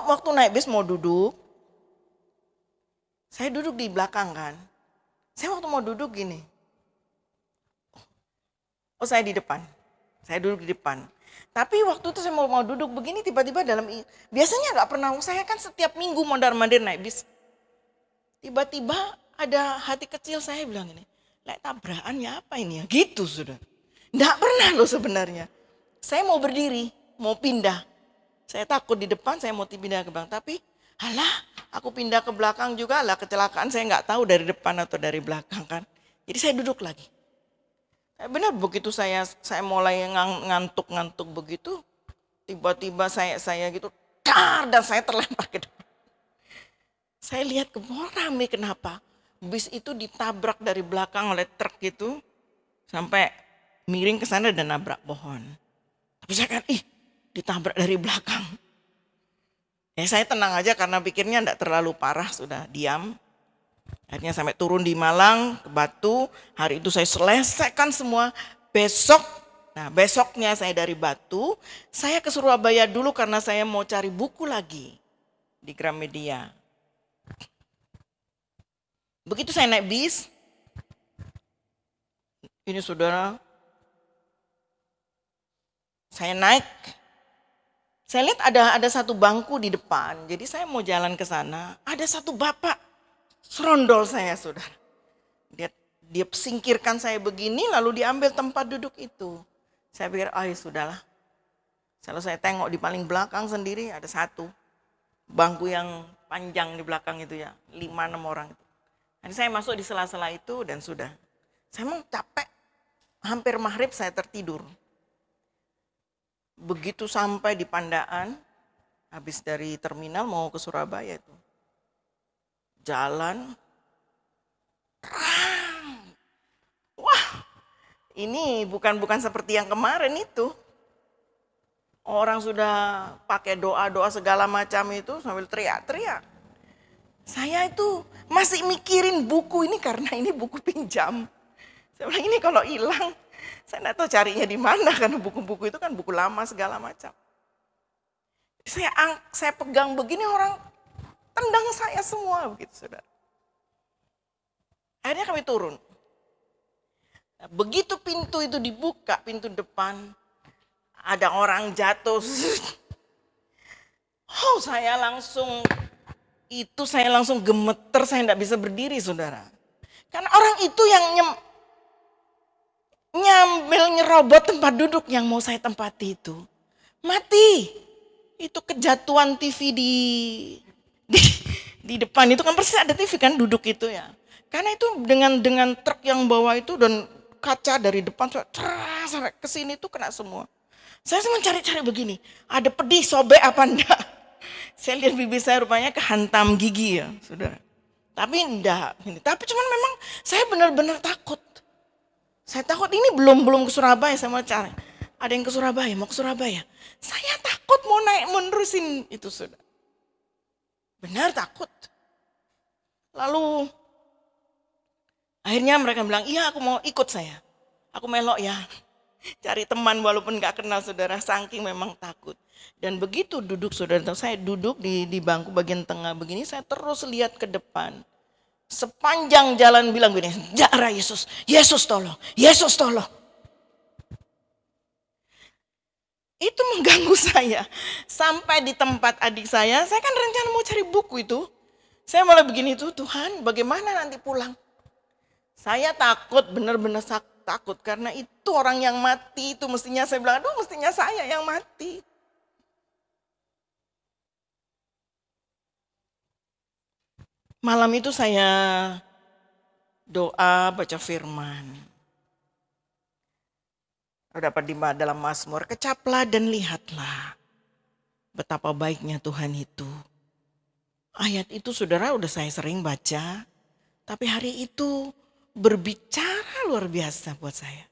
waktu naik bis mau duduk, saya duduk di belakang kan. Saya waktu mau duduk gini, oh saya di depan, saya duduk di depan. Tapi waktu itu saya mau duduk begini, tiba-tiba biasanya nggak pernah, saya kan setiap minggu mondar-mandir naik bis. Tiba-tiba ada hati kecil saya bilang ini, tabrakannya apa ini ya? Gitu sudah. Nggak pernah loh sebenarnya. Saya mau berdiri, mau pindah. Saya takut di depan, saya mau pindah ke belakang. Tapi alah, aku pindah ke belakang juga lah, kecelakaan saya nggak tahu dari depan atau dari belakang kan. Jadi saya duduk lagi. Benar begitu saya mulai ngantuk-ngantuk begitu, tiba-tiba saya gitu, dan saya terlempar ke depan. Saya lihat ke rame, kenapa? Bis itu ditabrak dari belakang oleh truk itu, sampai miring ke sana dan nabrak pohon. Tapi saya kan, ditabrak dari belakang. Ya saya tenang aja karena pikirnya enggak terlalu parah, sudah diam. Akhirnya sampai turun di Malang, ke Batu. Hari itu saya selesaikan semua. Besoknya saya dari Batu, saya ke Surabaya dulu karena saya mau cari buku lagi di Gramedia. Begitu saya naik bis, ini saudara, saya naik, saya lihat ada satu bangku di depan. Jadi saya mau jalan ke sana, ada satu bapak serondol saya saudara. Dia singkirkan saya begini, lalu diambil tempat duduk itu. Saya pikir, ya sudahlah. Kalau saya tengok di paling belakang sendiri ada satu bangku yang panjang di belakang itu ya, 5-6 orang. Jadi saya masuk di sela-sela itu dan sudah. Saya mau capek, hampir maghrib saya tertidur. Begitu sampai di Pandaan, habis dari terminal mau ke Surabaya itu. Jalan, wah ini bukan seperti yang kemarin itu. Orang sudah pakai doa-doa segala macam itu sambil teriak-teriak. Saya itu masih mikirin buku ini karena ini buku pinjam. Saya bilang ini kalau hilang, saya nggak tahu carinya di mana karena buku-buku itu kan buku lama segala macam. Saya pegang begini, orang tendang saya semua begitu saudara. Akhirnya kami turun. Begitu pintu itu dibuka, pintu depan, ada orang jatuh. Saya langsung gemeter, saya tidak bisa berdiri saudara. Karena orang itu yang nyerobot tempat duduk yang mau saya tempati itu. Mati. Itu kejatuhan TV di depan itu kan persis ada TV kan duduk itu ya. Karena itu dengan truk yang bawa itu dan kaca dari depan sampai ke sini tuh kena semua. Saya mencari-cari begini, ada pedih sobek apa enggak? Saya lihat bibir saya rupanya kehantam gigi ya, saudara. Tapi enggak, tapi cuman memang saya benar-benar takut. Saya takut ini belum ke Surabaya, saya mau cari. Ada yang ke Surabaya, mau ke Surabaya. Saya takut mau naik menerusin itu saudara. Benar takut. Lalu akhirnya mereka bilang, iya aku mau ikut saya. Aku melok ya. Cari teman walaupun gak kenal saudara, saking memang takut. Dan begitu duduk saudara, saya duduk di bangku bagian tengah begini, saya terus lihat ke depan. Sepanjang jalan bilang gini, Jara Yesus, Yesus tolong, Yesus tolong. Itu mengganggu saya. Sampai di tempat adik saya kan rencana mau cari buku itu. Saya malah begini tuh, Tuhan bagaimana nanti pulang. Saya takut, benar-benar takut karena itu orang yang mati itu mestinya saya bilang, aduh mestinya saya yang mati. Malam itu saya doa baca firman. Dapat di dalam Mazmur, kecaplah dan lihatlah betapa baiknya Tuhan itu. Ayat itu saudara udah saya sering baca, tapi hari itu berbicara luar biasa buat saya.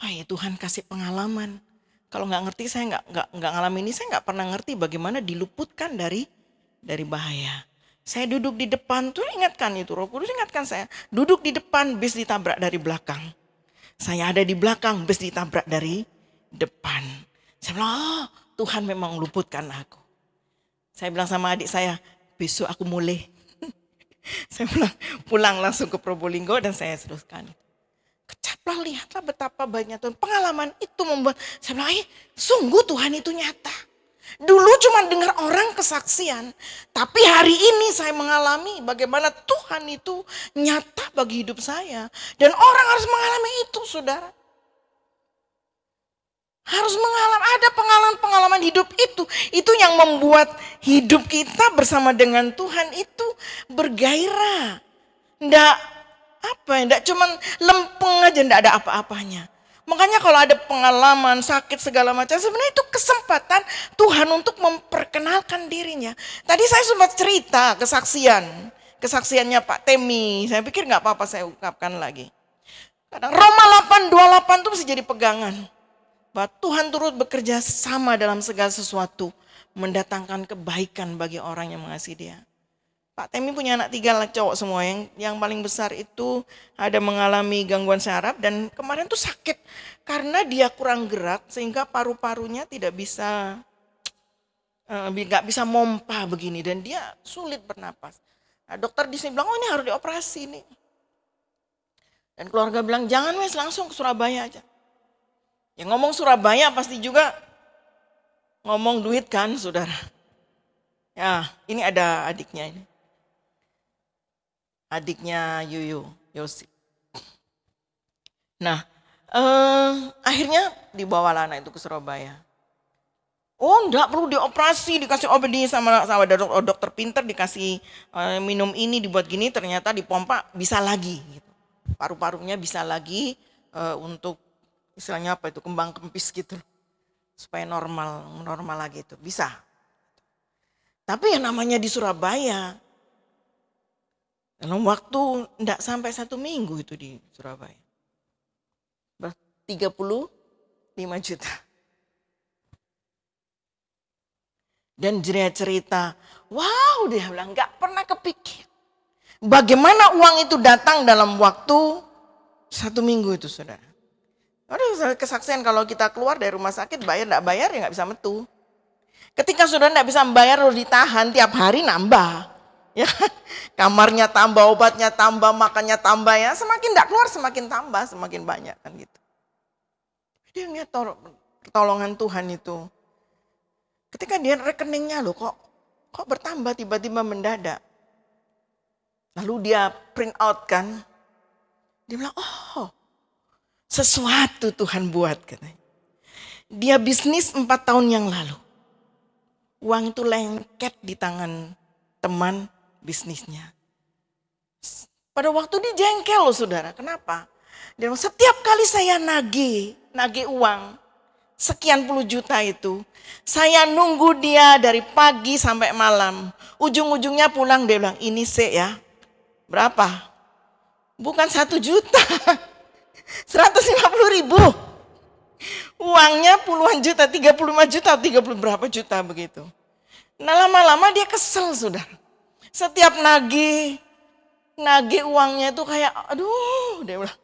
Ya Tuhan kasih pengalaman. Kalau nggak ngerti, saya nggak ngalamin ini, saya nggak pernah ngerti bagaimana diluputkan dari bahaya. Saya duduk di depan tuh, ingatkan itu, Roh Kudus ingatkan saya, duduk di depan, bis ditabrak dari belakang. Saya ada di belakang, bis ditabrak dari depan. Saya bilang, oh, Tuhan memang luputkan aku. Saya bilang sama adik saya, besok aku mulai. Saya pulang langsung ke Probolinggo dan saya teruskan. Kecaplah, lihatlah betapa baiknya Tuhan. Pengalaman itu membuat saya bilang, sungguh Tuhan itu nyata. Dulu cuma dengar orang kesaksian, tapi hari ini saya mengalami bagaimana Tuhan itu nyata bagi hidup saya. Dan orang harus mengalami itu, saudara. Harus mengalami, ada pengalaman-pengalaman hidup itu yang membuat hidup kita bersama dengan Tuhan itu bergairah. Enggak cuman lempeng aja, enggak ada apa-apanya. Makanya kalau ada pengalaman sakit segala macam, sebenarnya itu kesempatan Tuhan untuk memperkenalkan dirinya. Tadi saya sempat cerita kesaksiannya Pak Temi. Saya pikir nggak apa-apa saya ungkapkan lagi. Kadang Roma 8:28 itu bisa jadi pegangan. Bahwa Tuhan turut bekerja sama dalam segala sesuatu, mendatangkan kebaikan bagi orang yang mengasihi Dia. Pak Temi punya anak 3 cowok semua, yang paling besar itu ada mengalami gangguan saraf dan kemarin tuh sakit karena dia kurang gerak sehingga paru-parunya tidak bisa nggak bisa mompa begini dan dia sulit bernapas. Nah, dokter di sini bilang, oh ini harus dioperasi nih. Dan keluarga bilang, jangan wes, langsung ke Surabaya aja. Yang ngomong Surabaya pasti juga ngomong duit kan, saudara. Ya, ini ada adiknya ini. Adiknya Yuyu, Yosi. Nah, akhirnya dibawalah anak itu ke Surabaya. Oh, enggak perlu dioperasi, dikasih obat sama dokter pinter, dikasih minum ini, dibuat gini, ternyata dipompa bisa lagi. Gitu. Paru-parunya bisa lagi untuk istilahnya apa itu, kembang kempis gitu. Supaya normal lagi itu, bisa. Tapi yang namanya di Surabaya, dalam waktu enggak sampai 1 minggu itu di Surabaya. 35 juta. Dan dia cerita, wow, dia bilang enggak pernah kepikir. Bagaimana uang itu datang dalam waktu 1 minggu itu, saudara. Ada kesaksian kalau kita keluar dari rumah sakit, bayar enggak bayar ya enggak bisa metu. Ketika saudara enggak bisa membayar, harus ditahan, tiap hari nambah. Ya, kamarnya tambah, obatnya tambah, makannya tambah ya. Semakin enggak keluar semakin tambah, semakin banyak kan gitu. Dia lihat pertolongan Tuhan itu. Ketika dia rekeningnya loh kok bertambah tiba-tiba mendadak. Lalu dia print out kan. Dia bilang, oh sesuatu Tuhan buat katanya. Dia bisnis 4 tahun yang lalu. Uang itu lengket di tangan teman bisnisnya. Pada waktu dia jengkel loh saudara, kenapa? Dia bilang, setiap kali saya nagih uang, sekian puluh juta itu, saya nunggu dia dari pagi sampai malam. Ujung-ujungnya pulang dia bilang, ini ya, berapa? Bukan 1 juta, 150.000. Uangnya puluhan juta, 35 juta, 30 berapa juta begitu. Nah lama-lama dia kesel sudah. Setiap nagih uangnya itu kayak, aduh, dia bilang,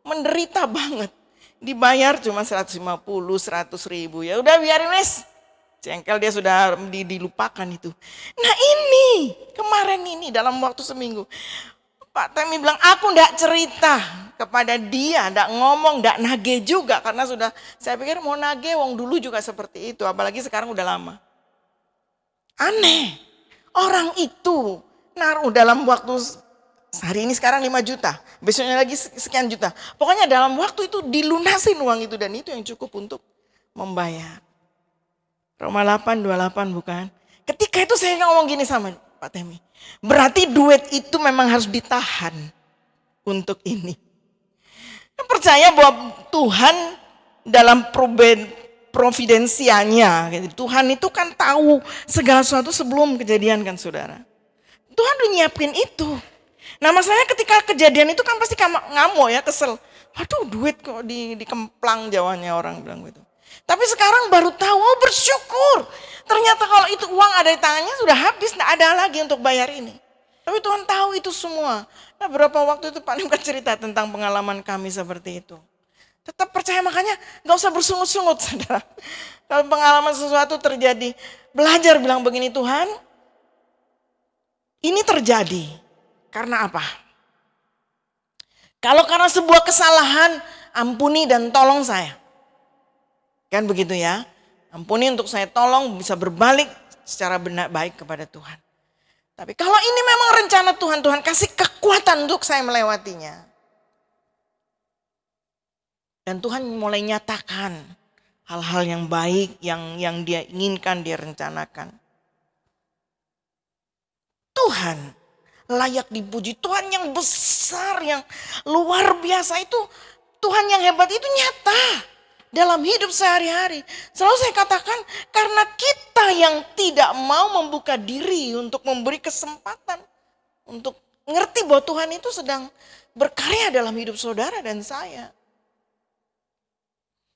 menderita banget. Dibayar cuma 150, 100.000. Ya udah biarin wes. Jengkel dia sudah dilupakan itu. Nah ini, kemarin ini dalam waktu seminggu. Pak Temi bilang, aku enggak cerita kepada dia, enggak ngomong, enggak nagih juga. Karena sudah, saya pikir mau nagih, wong dulu juga seperti itu. Apalagi sekarang udah lama. Aneh, orang itu naruh dalam waktu, hari ini sekarang 5 juta, besoknya lagi sekian juta. Pokoknya dalam waktu itu dilunasin uang itu dan itu yang cukup untuk membayar. Roma 8:28 bukan? Ketika itu saya ngomong gini sama Pak Temi, berarti duit itu memang harus ditahan untuk ini. Percaya bahwa Tuhan dalam providensianya. Gitu. Tuhan itu kan tahu segala sesuatu sebelum kejadian kan saudara. Tuhan udah nyiapin itu. Nah masalahnya ketika kejadian itu kan pasti ngamuk ya, kesel. Waduh duit kok dikemplang Jawanya orang bilang gitu. Tapi sekarang baru tahu, oh bersyukur. Ternyata kalau itu uang ada di tangannya sudah habis, tidak ada lagi untuk bayar ini. Tapi Tuhan tahu itu semua. Nah beberapa waktu itu Pak Nimka cerita tentang pengalaman kami seperti itu. Tetap percaya, makanya gak usah bersungut-sungut saudara. Kalau pengalaman sesuatu terjadi, belajar bilang begini, Tuhan ini terjadi karena apa? Kalau karena sebuah kesalahan, ampuni dan tolong saya. Kan begitu ya. Ampuni untuk saya, tolong bisa berbalik secara benar baik kepada Tuhan. Tapi kalau ini memang rencana Tuhan, Tuhan kasih kekuatan untuk saya melewatinya. Dan Tuhan mulai nyatakan hal-hal yang baik yang dia inginkan, dia rencanakan. Tuhan layak dipuji, Tuhan yang besar, yang luar biasa itu, Tuhan yang hebat itu nyata dalam hidup sehari-hari. Selalu saya katakan, karena kita yang tidak mau membuka diri untuk memberi kesempatan untuk ngerti bahwa Tuhan itu sedang berkarya dalam hidup saudara dan saya.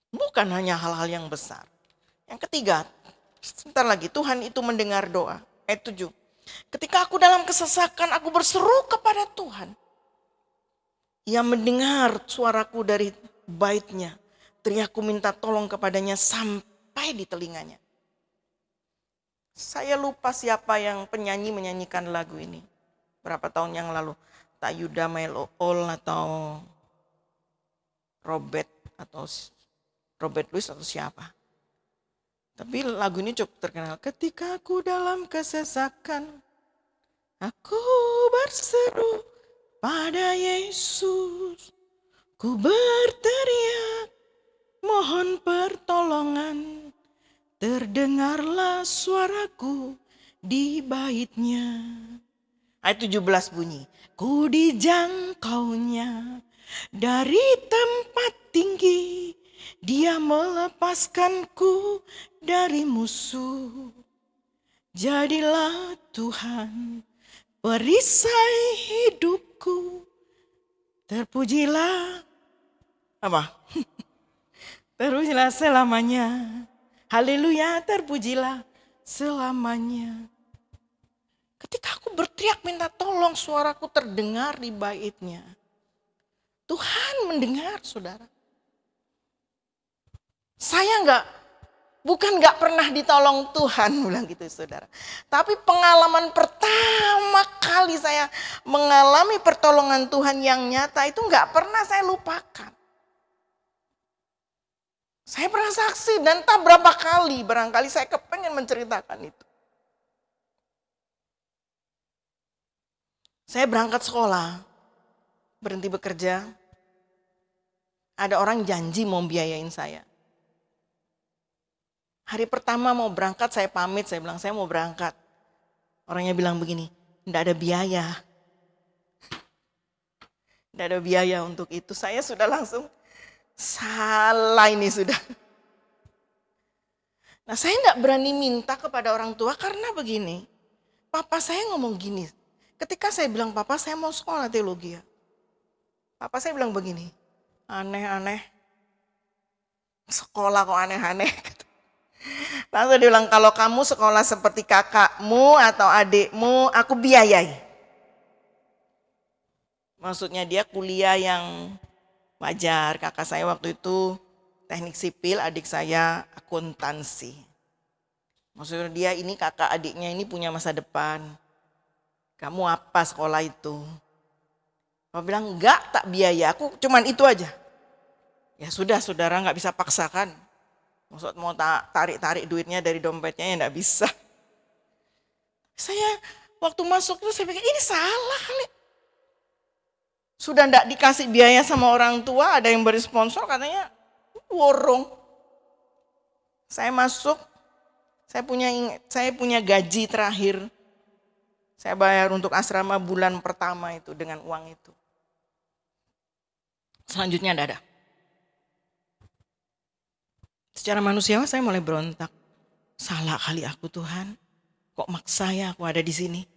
Bukan hanya hal-hal yang besar. Yang ketiga, sebentar lagi, Tuhan itu mendengar doa. Ayat 7. Ketika aku dalam kesesakan, aku berseru kepada Tuhan. Ia mendengar suaraku dari baitnya. Teriakku minta tolong kepadanya sampai di telinganya. Saya lupa siapa yang penyanyi menyanyikan lagu ini. Berapa tahun yang lalu. Tayuda Melool atau Robert Louis atau siapa. Tapi lagu ini cukup terkenal. Ketika aku dalam kesesakan, aku berseru pada Yesus. Ku berteriak, mohon pertolongan. Terdengarlah suaraku di baitnya. Ayat 17 bunyi. Ku dijangkaunya dari tempat tinggi. Dia melepaskanku dari musuh. Jadilah Tuhan perisai hidupku. Terpujilah apa? Terpujilah selamanya. Haleluya, terpujilah selamanya. Ketika aku berteriak minta tolong, suaraku terdengar di baitnya. Tuhan mendengar saudara. Saya bukan nggak pernah ditolong Tuhan, bilang gitu saudara. Tapi pengalaman pertama kali saya mengalami pertolongan Tuhan yang nyata itu nggak pernah saya lupakan. Saya pernah saksi dan tak berapa kali, barangkali saya kepengen menceritakan itu. Saya berangkat sekolah, berhenti bekerja, ada orang janji mau biayain saya. Hari pertama mau berangkat saya pamit, saya bilang saya mau berangkat. Orangnya bilang begini, enggak ada biaya. Enggak ada biaya untuk itu. Saya sudah langsung salah ini sudah. Nah saya enggak berani minta kepada orang tua karena begini. Papa saya ngomong gini, ketika saya bilang papa saya mau sekolah teologi ya. Papa saya bilang begini, aneh-aneh. Sekolah kok aneh-aneh. Langsung dia bilang, kalau kamu sekolah seperti kakakmu atau adikmu, aku biayai. Maksudnya dia kuliah yang wajar. Kakak saya waktu itu teknik sipil, adik saya akuntansi. Maksudnya dia ini kakak adiknya ini punya masa depan. Kamu apa sekolah itu? Papa bilang, enggak, tak biaya, aku cuman itu aja. Ya sudah, saudara nggak bisa paksakan. Maksud mau tarik-tarik duitnya dari dompetnya ya enggak bisa. Saya waktu masuk itu saya pikir ini salah kali. Sudah enggak dikasih biaya sama orang tua, ada yang beri sponsor katanya worong. Saya masuk, saya punya gaji terakhir. Saya bayar untuk asrama bulan pertama itu dengan uang itu. Selanjutnya enggak ada. Secara manusiawi saya mulai berontak. Salah kali aku Tuhan. Kok maksa ya aku ada di sini?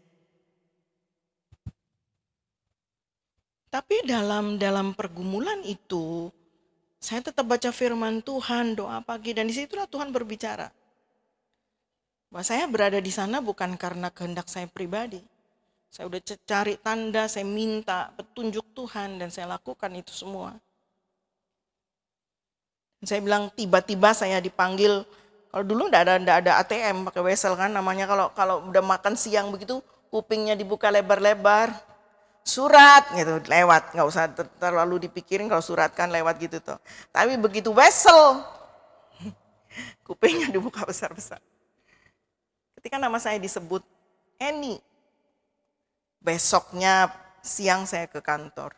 Tapi dalam pergumulan itu, saya tetap baca firman Tuhan, doa pagi, dan disitulah Tuhan berbicara. Bahwa saya berada di sana bukan karena kehendak saya pribadi. Saya udah cari tanda, saya minta petunjuk Tuhan, dan saya lakukan itu semua. Saya bilang tiba-tiba saya dipanggil. Kalau dulu enggak ada ATM pakai wesel kan namanya, kalau udah makan siang begitu kupingnya dibuka lebar-lebar. Surat gitu lewat, nggak usah terlalu dipikirin kalau surat kan lewat gitu tuh. Tapi begitu wesel kupingnya dibuka besar-besar. Ketika nama saya disebut Eni, besoknya siang saya ke kantor.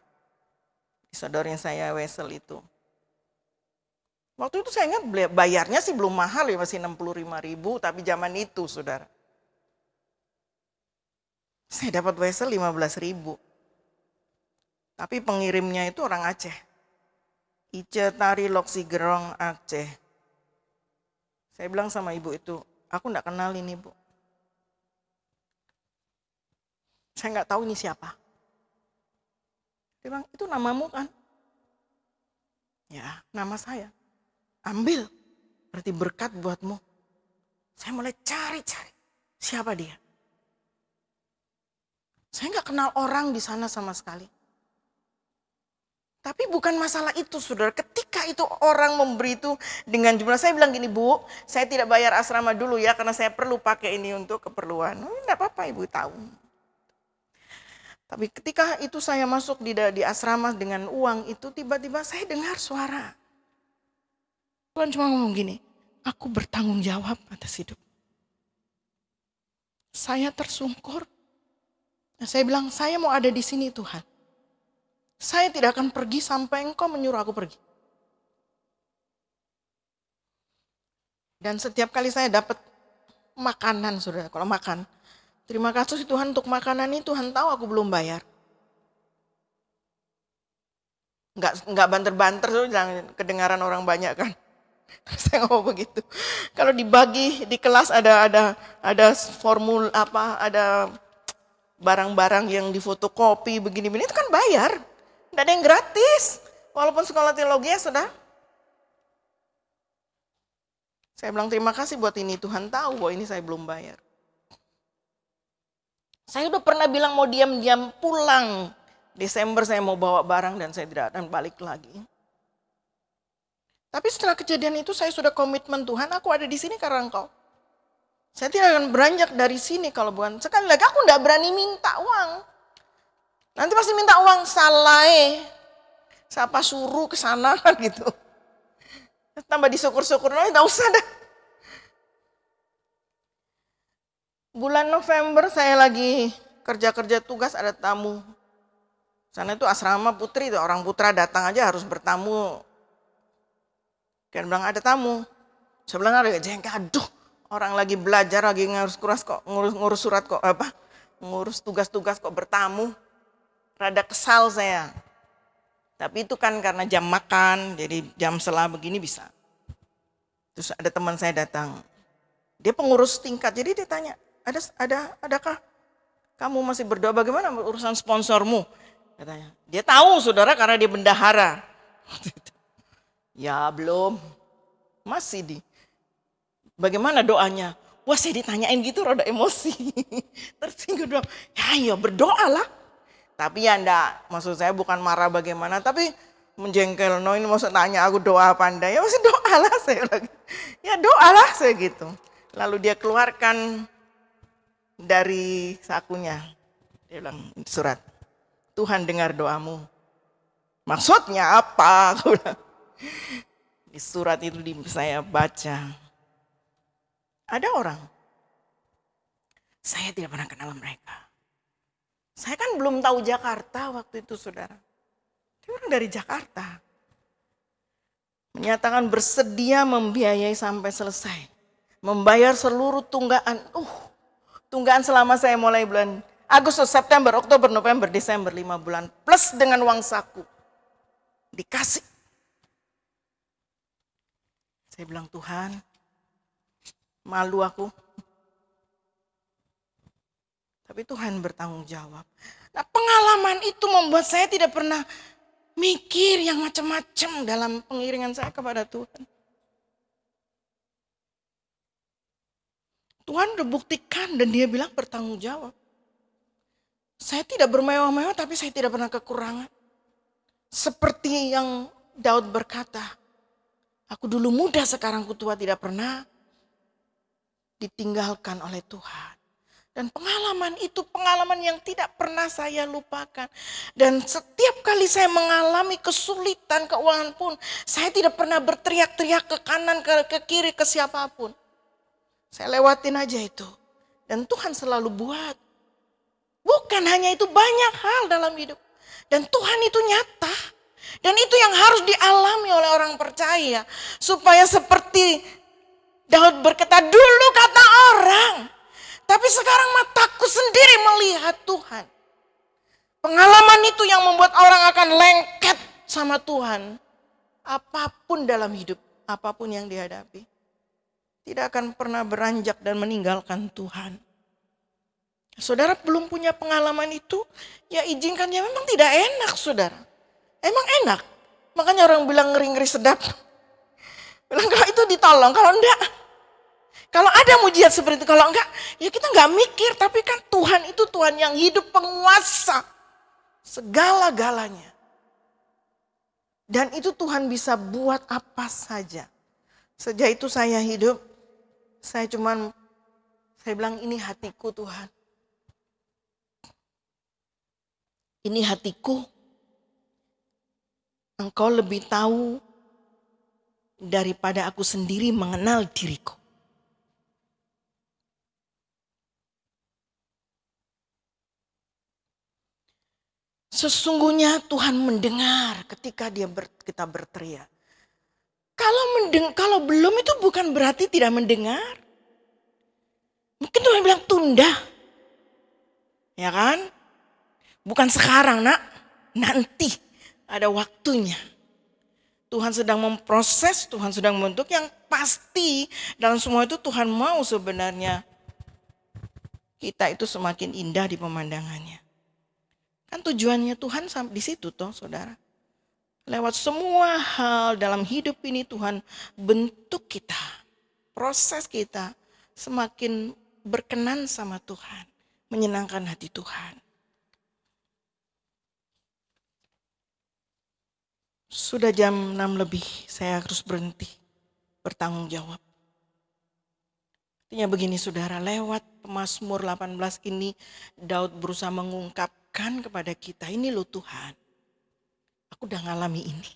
Disodorin saya wesel itu. Waktu itu saya ingat bayarnya sih belum mahal ya, masih 65.000, tapi zaman itu saudara. Saya dapat wesel 15.000. Tapi pengirimnya itu orang Aceh. Ice Tari Loksi Gerong Aceh. Saya bilang sama ibu itu, aku enggak kenal ini bu. Saya enggak tahu ini siapa. Dia bilang, itu namamu kan? Ya, nama saya. Ambil, berarti berkat buatmu. Saya mulai cari-cari, siapa dia? Saya nggak kenal orang di sana sama sekali. Tapi bukan masalah itu, saudara. Ketika itu orang memberi itu dengan jumlah, saya bilang gini, bu, saya tidak bayar asrama dulu ya, karena saya perlu pakai ini untuk keperluan. Oh, enggak apa-apa, ibu tahu. Tapi ketika itu saya masuk di asrama dengan uang itu, tiba-tiba saya dengar suara. Tuhan cuma ngomong gini, aku bertanggung jawab atas hidup. Saya tersungkur. Saya bilang, saya mau ada di sini Tuhan. Saya tidak akan pergi sampai Engkau menyuruh aku pergi. Dan setiap kali saya dapat makanan, saudara, kalau makan, terima kasih Tuhan untuk makanan ini, Tuhan tahu aku belum bayar. Enggak banter-banter, jangan kedengaran orang banyak kan. Saya ngomong begitu. Kalau dibagi di kelas ada formul apa, ada barang-barang yang difotokopi begini-begini itu kan bayar. Tidak ada yang gratis. Walaupun sekolah teologi ya sudah. Saya bilang terima kasih buat ini, Tuhan tahu bahwa ini saya belum bayar. Saya udah pernah bilang mau diam-diam pulang. Desember saya mau bawa barang dan saya tidak akan balik lagi. Tapi setelah kejadian itu saya sudah komitmen, Tuhan aku ada di sini karena Engkau. Saya tidak akan beranjak dari sini kalau bukan. Sekali lagi aku tidak berani minta uang. Nanti pasti minta uang salah. Siapa suruh ke sana gitu. Tambah disyukur-syukur, tidak usah dah. Bulan November saya lagi kerja-kerja tugas ada tamu. Sana itu asrama putri, orang putra datang aja harus bertamu. Kan bilang ada tamu. Saya bilang ada jengkel, aduh orang lagi belajar, lagi ngurus surat kok, ngurus tugas-tugas kok bertamu. Rada kesal saya. Tapi itu kan karena jam makan, jadi jam setelah begini bisa. Terus ada teman saya datang. Dia pengurus tingkat, jadi dia tanya, adakah kamu masih berdoa bagaimana urusan sponsormu? Katanya. Dia tahu saudara karena dia bendahara. Ya belum, masih bagaimana doanya? Wah saya ditanyain gitu rada emosi. Tersinggung dong, ya berdoalah. Tapi ya enggak, maksud saya bukan marah bagaimana, tapi menjengkel, no ini maksud tanya aku doa apa enggak? Ya masih doalah saya lagi. Ya doalah saya gitu. Lalu dia keluarkan dari sakunya, dia bilang surat, Tuhan dengar doamu. Maksudnya apa? Aku bilang. Di surat itu saya baca. Ada orang. Saya tidak pernah kenal mereka. Saya kan belum tahu Jakarta waktu itu saudara. Dia orang dari Jakarta. Menyatakan bersedia membiayai sampai selesai. Membayar seluruh tunggaan. Tunggaan selama saya mulai bulan Agustus, September, Oktober, November, Desember 5 bulan. Plus dengan uang saku. Dikasih. Saya bilang, Tuhan, malu aku. Tapi Tuhan bertanggung jawab. Nah, pengalaman itu membuat saya tidak pernah mikir yang macam-macam dalam pengiringan saya kepada Tuhan. Tuhan udah buktikan dan dia bilang bertanggung jawab. Saya tidak bermewah-mewah tapi saya tidak pernah kekurangan. Seperti yang Daud berkata, aku dulu muda sekarang ku tua, tidak pernah ditinggalkan oleh Tuhan. Dan pengalaman itu pengalaman yang tidak pernah saya lupakan. Dan setiap kali saya mengalami kesulitan keuangan pun, saya tidak pernah berteriak-teriak ke kanan, ke kiri, ke siapapun. Saya lewatin aja itu. Dan Tuhan selalu buat. Bukan hanya itu, banyak hal dalam hidup. Dan Tuhan itu nyata. Dan itu yang harus dialami oleh orang percaya. Supaya seperti Daud berkata, dulu kata orang. Tapi sekarang mataku sendiri melihat Tuhan. Pengalaman itu yang membuat orang akan lengket sama Tuhan. Apapun dalam hidup, apapun yang dihadapi. Tidak akan pernah beranjak dan meninggalkan Tuhan. Saudara belum punya pengalaman itu, ya izinkan, ya memang tidak enak saudara. Emang enak, makanya orang bilang ngeri-ngeri sedap. Bilang kalau itu ditolong, kalau enggak. Kalau ada mujizat seperti itu, kalau enggak, ya kita enggak mikir. Tapi kan Tuhan itu Tuhan yang hidup, penguasa segala-galanya. Dan itu Tuhan bisa buat apa saja. Sejak itu saya hidup, saya bilang ini hatiku Tuhan. Ini hatiku. Engkau lebih tahu daripada aku sendiri mengenal diriku. Sesungguhnya Tuhan mendengar ketika kita berteriak. Kalau belum itu bukan berarti tidak mendengar. Mungkin Tuhan bilang tunda. Ya kan? Bukan sekarang nak, nanti ada waktunya. Tuhan sedang memproses, Tuhan sedang membentuk, yang pasti dalam semua itu Tuhan mau sebenarnya kita itu semakin indah di pemandangannya. Kan tujuannya Tuhan sampai di situ toh saudara. Lewat semua hal dalam hidup ini Tuhan bentuk kita. Proses kita semakin berkenan sama Tuhan. Menyenangkan hati Tuhan. Sudah jam 6 lebih, saya harus berhenti. Bertanggung jawab. Artinya begini saudara, lewat Mazmur 18 ini Daud berusaha mengungkapkan kepada kita, ini loh Tuhan. Aku udah ngalami ini.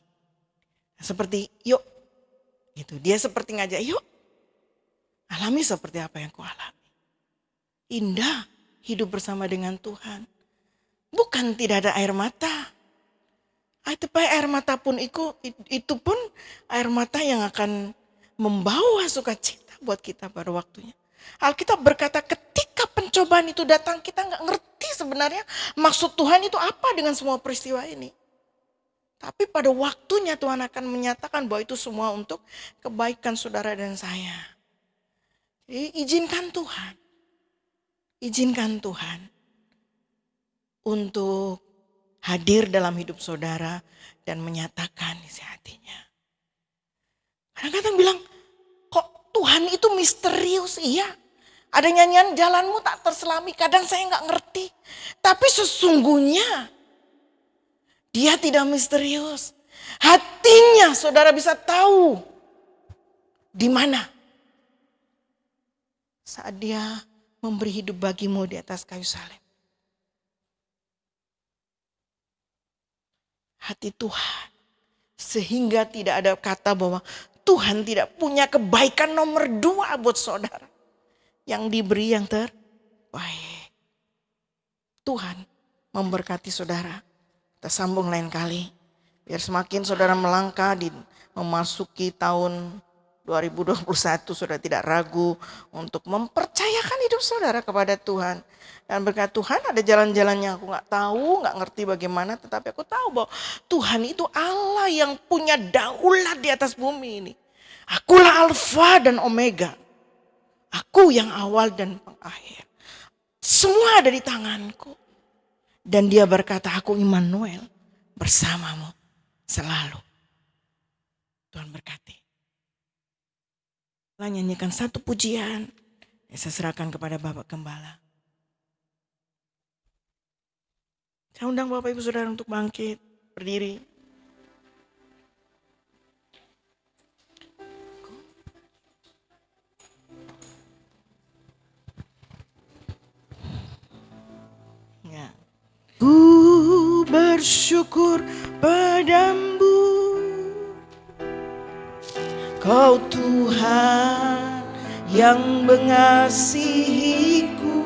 Seperti yuk, gitu. Dia seperti ngajak yuk. Alami seperti apa yang ku alami. Indah hidup bersama dengan Tuhan. Bukan tidak ada air mata. Tapi air mata pun itu pun air mata yang akan membawa sukacita buat kita pada waktunya. Alkitab berkata ketika pencobaan itu datang kita nggak ngerti sebenarnya maksud Tuhan itu apa dengan semua peristiwa ini. Tapi pada waktunya Tuhan akan menyatakan bahwa itu semua untuk kebaikan saudara dan saya. Jadi izinkan Tuhan. Izinkan Tuhan untuk hadir dalam hidup saudara dan menyatakan isi hatinya. Kadang-kadang bilang, kok Tuhan itu misterius? Iya, ada nyanyian jalanmu tak terselami, kadang saya nggak ngerti. Tapi sesungguhnya dia tidak misterius. Hatinya saudara bisa tahu di mana saat dia memberi hidup bagimu di atas kayu salib. Hati Tuhan. Sehingga tidak ada kata bahwa Tuhan tidak punya kebaikan nomor 2 buat saudara. Yang diberi yang terbaik. Tuhan memberkati saudara. Kita sambung lain kali. Biar semakin saudara melangkah memasuki tahun 2021, saudara tidak ragu untuk mempercayakan hidup saudara kepada Tuhan. Dan berkat Tuhan ada jalan-jalan yang aku gak tahu, gak ngerti bagaimana. Tetapi aku tahu bahwa Tuhan itu Allah yang punya daulat di atas bumi ini. Akulah Alfa dan Omega. Aku yang awal dan pengakhir. Semua ada di tanganku. Dan dia berkata, aku Immanuel bersamamu selalu. Tuhan berkati. Kita nyanyikan satu pujian. Saya serahkan kepada Bapak Gembala. Saya undang Bapak Ibu Saudara untuk bangkit, berdiri. Ya. Ku bersyukur padamu, Kau Tuhan yang mengasihiku.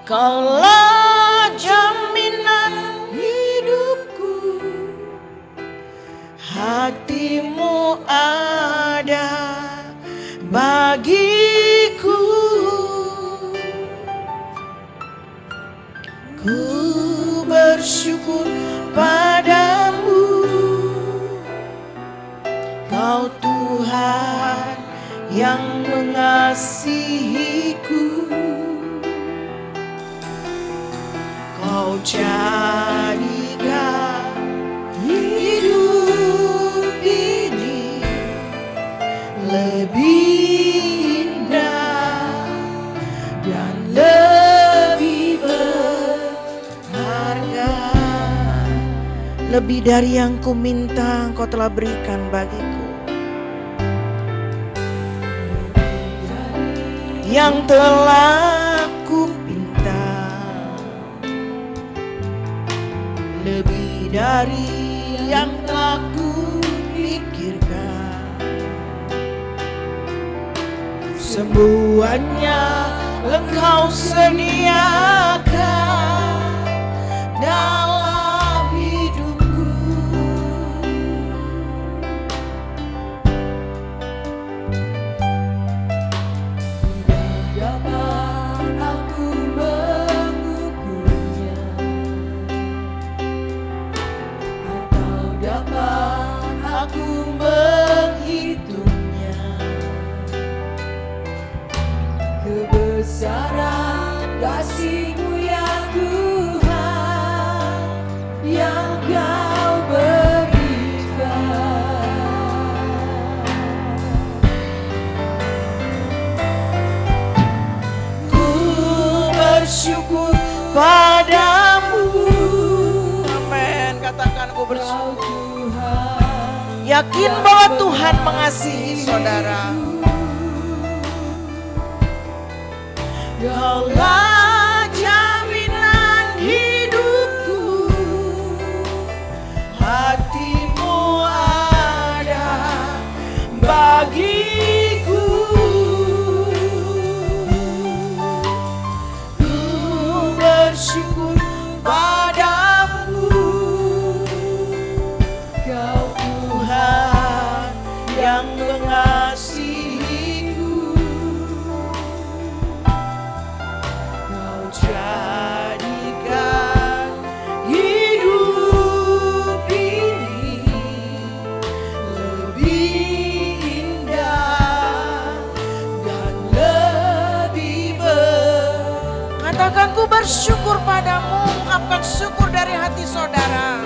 Kaulah jaminan hidupku, hatimu ada bagiku. Ku bersyukur padamu, Kau Tuhan yang mengasihiku. Kau jadikan hidup ini lebih indah dan lebih berharga. Lebih dari yang ku minta Engkau telah berikan bagiku. Yang telah ku pinta, lebih dari yang telah ku pikirkan. Semuanya Engkau sediakan dalam hidupku. Dapat aku mengukurnya, atau dapat aku menghitungnya. Kebesaran kasih-Mu ya Tuhan, yang Kau berikan. Ku bersyukur padamu. Amin. Katakan ku bersyukur. Yakin bahwa Tuhan mengasihi saudara. Kaulah jaminan hidupku, hatimu ada bagiku. Ku bersyukur padamu, Kau Tuhan yang mengasihiku. Jadikan hidup ini lebih indah dan lebih Katakan ku bersyukur padamu, ungkapkan syukur dari hati saudara.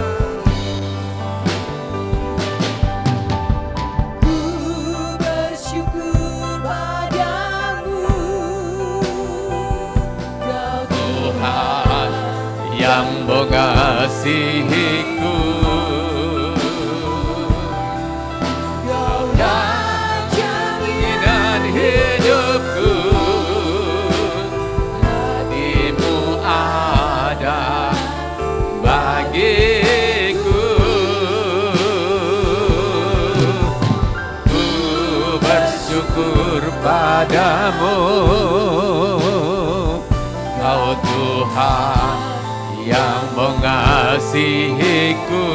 Yang mengasihiku, Kaulah jaminan hidupku, hatimu ada bagiku. Ku bersyukur padamu, Kau Tuhan yang mengasihiku.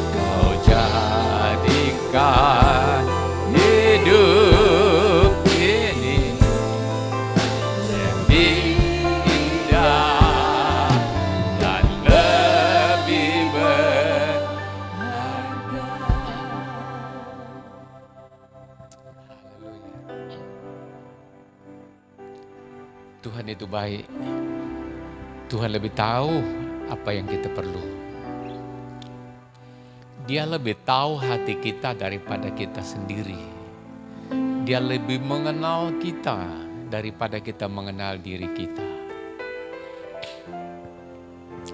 Kau jadikan hidup ini lebih indah dan lebih Tuhan itu baik. Tuhan lebih tahu apa yang kita perlu. Dia lebih tahu hati kita daripada kita sendiri. Dia lebih mengenal kita daripada kita mengenal diri kita.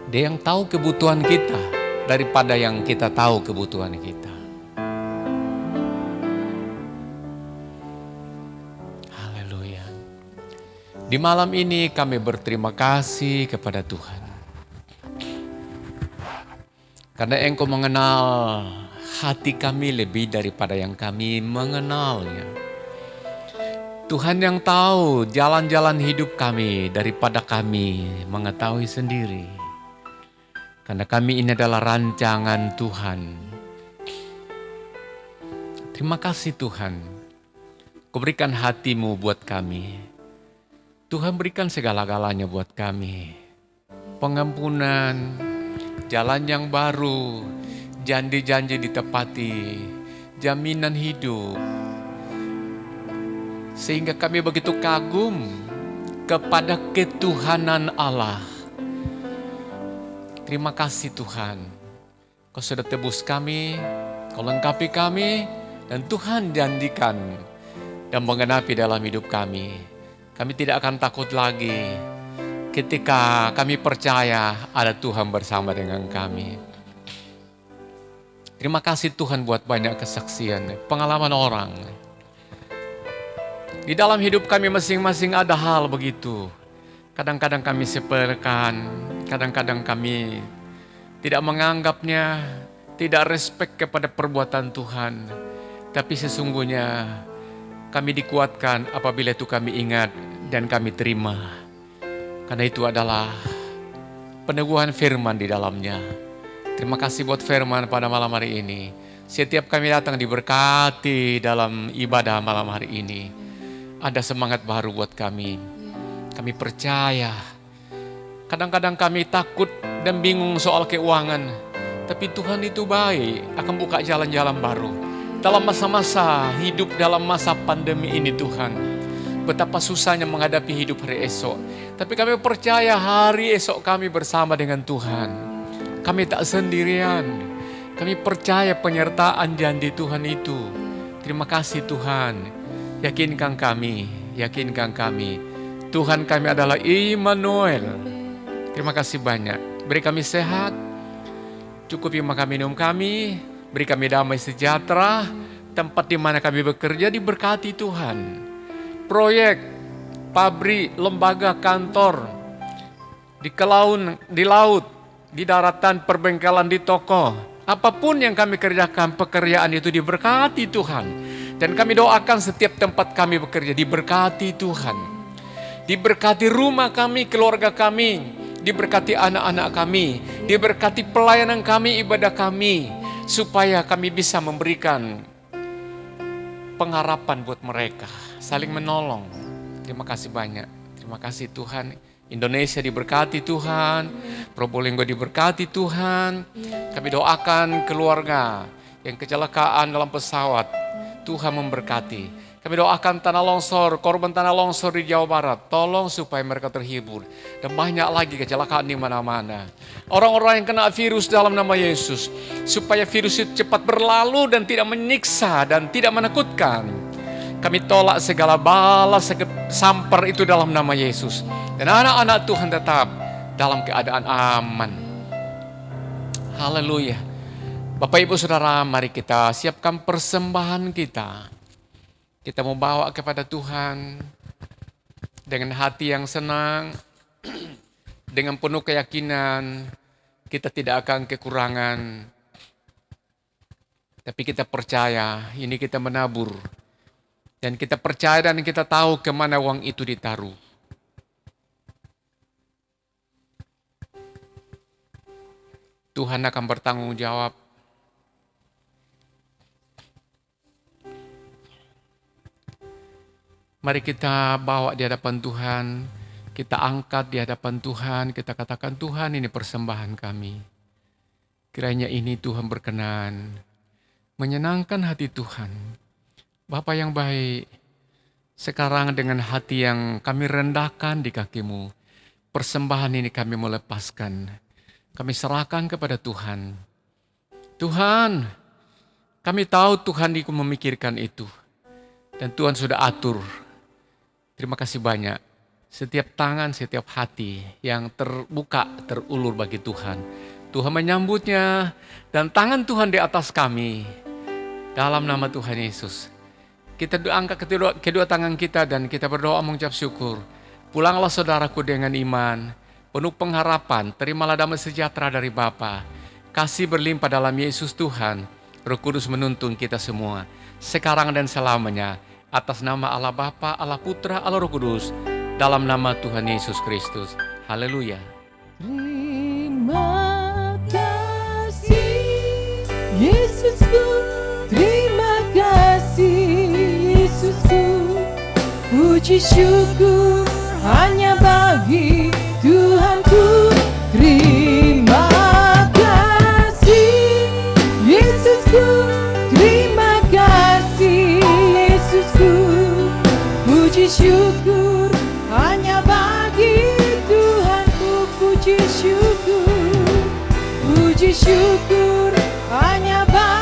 Dia yang tahu kebutuhan kita daripada yang kita tahu kebutuhan kita. Haleluya. Di malam ini kami berterima kasih kepada Tuhan. Karena Engkau mengenal hati kami lebih daripada yang kami mengenalnya. Tuhan yang tahu jalan-jalan hidup kami daripada kami mengetahui sendiri. Karena kami ini adalah rancangan Tuhan. Terima kasih Tuhan. Kau berikan hati-Mu buat kami. Tuhan berikan segala-galanya buat kami. Pengampunan, jalan yang baru, janji-janji ditepati, jaminan hidup. Sehingga kami begitu kagum kepada ketuhanan Allah. Terima kasih Tuhan. Kau sudah tebus kami, Kau lengkapi kami, dan Tuhan janjikan dan menggenapi dalam hidup kami. Kami tidak akan takut lagi ketika kami percaya ada Tuhan bersama dengan kami. Terima kasih Tuhan buat banyak kesaksian, pengalaman orang. Di dalam hidup kami masing-masing ada hal begitu. Kadang-kadang kami sepelekan, kadang-kadang kami tidak menganggapnya, tidak respect kepada perbuatan Tuhan. Tapi sesungguhnya kami dikuatkan apabila itu kami ingat dan kami terima. Karena itu adalah peneguhan firman di dalamnya. Terima kasih buat firman pada malam hari ini. Setiap kami datang diberkati dalam ibadah malam hari ini. Ada semangat baru buat kami. Kami percaya. Kadang-kadang kami takut dan bingung soal keuangan. Tapi Tuhan itu baik, akan buka jalan-jalan baru. Dalam masa-masa hidup dalam masa pandemi ini Tuhan. Betapa susahnya menghadapi hidup hari esok. Tapi kami percaya hari esok kami bersama dengan Tuhan. Kami tak sendirian. Kami percaya penyertaan janji Tuhan itu. Terima kasih Tuhan. Yakinkan kami. Tuhan kami adalah Immanuel. Terima kasih banyak. Beri kami sehat. Cukupi makan minum kami. Beri kami damai sejahtera. Tempat di mana kami bekerja diberkati Tuhan. Proyek, pabrik, lembaga, kantor, di laut, di daratan, perbengkelan, di toko. Apapun yang kami kerjakan, pekerjaan itu diberkati Tuhan. Dan kami doakan setiap tempat kami bekerja diberkati Tuhan. Diberkati rumah kami, keluarga kami, diberkati anak-anak kami, diberkati pelayanan kami, ibadah kami, supaya kami bisa memberikan pengharapan buat mereka, saling menolong. Terima kasih banyak. Terima kasih Tuhan. Indonesia diberkati Tuhan, Probolinggo diberkati Tuhan. Kami doakan keluarga yang kecelakaan dalam pesawat, Tuhan memberkati. Kami doakan tanah longsor, korban tanah longsor di Jawa Barat, tolong supaya mereka terhibur. Dan banyak lagi kecelakaan di mana-mana. Orang-orang yang kena virus dalam nama Yesus, supaya virus itu cepat berlalu dan tidak menyiksa dan tidak menakutkan. Kami tolak segala bala, samper itu dalam nama Yesus. Dan anak-anak Tuhan tetap dalam keadaan aman. Haleluya. Bapak Ibu Saudara, mari kita siapkan persembahan kita. Kita mau bawa kepada Tuhan dengan hati yang senang, dengan penuh keyakinan, kita tidak akan kekurangan. Tapi kita percaya, ini kita menabur. Dan kita percaya dan kita tahu kemana uang itu ditaruh. Tuhan akan bertanggung jawab. Mari kita bawa di hadapan Tuhan, kita angkat di hadapan Tuhan, kita katakan Tuhan ini persembahan kami. Kiranya ini Tuhan berkenan, menyenangkan hati Tuhan. Bapa yang baik, Sekarang dengan hati yang kami rendahkan di kaki-Mu, persembahan ini kami mau lepaskan. Kami serahkan kepada Tuhan. Tuhan, kami tahu Tuhan Iku memikirkan itu. Dan Tuhan sudah atur. Terima kasih banyak. Setiap tangan, setiap hati yang terbuka, terulur bagi Tuhan. Tuhan menyambutnya dan tangan Tuhan di atas kami. Dalam nama Tuhan Yesus. Kita angkat kedua tangan kita dan kita berdoa mengucap syukur. Pulanglah saudaraku dengan iman, penuh pengharapan, terimalah damai sejahtera dari Bapa. Kasih berlimpah dalam Yesus Tuhan. Roh Kudus menuntun kita semua, sekarang dan selamanya. Atas nama Allah Bapa, Allah Putra, Allah Roh Kudus. Dalam nama Tuhan Yesus Kristus. Haleluya. Terima kasih Yesusku, terima kasih Yesusku. Puji syukur hanya bagi Tuhanku. Terima kasih Yesusku, terima kasih Yesusku. Puji syukur hanya bagi Tuhanku. Puji syukur hanya bagi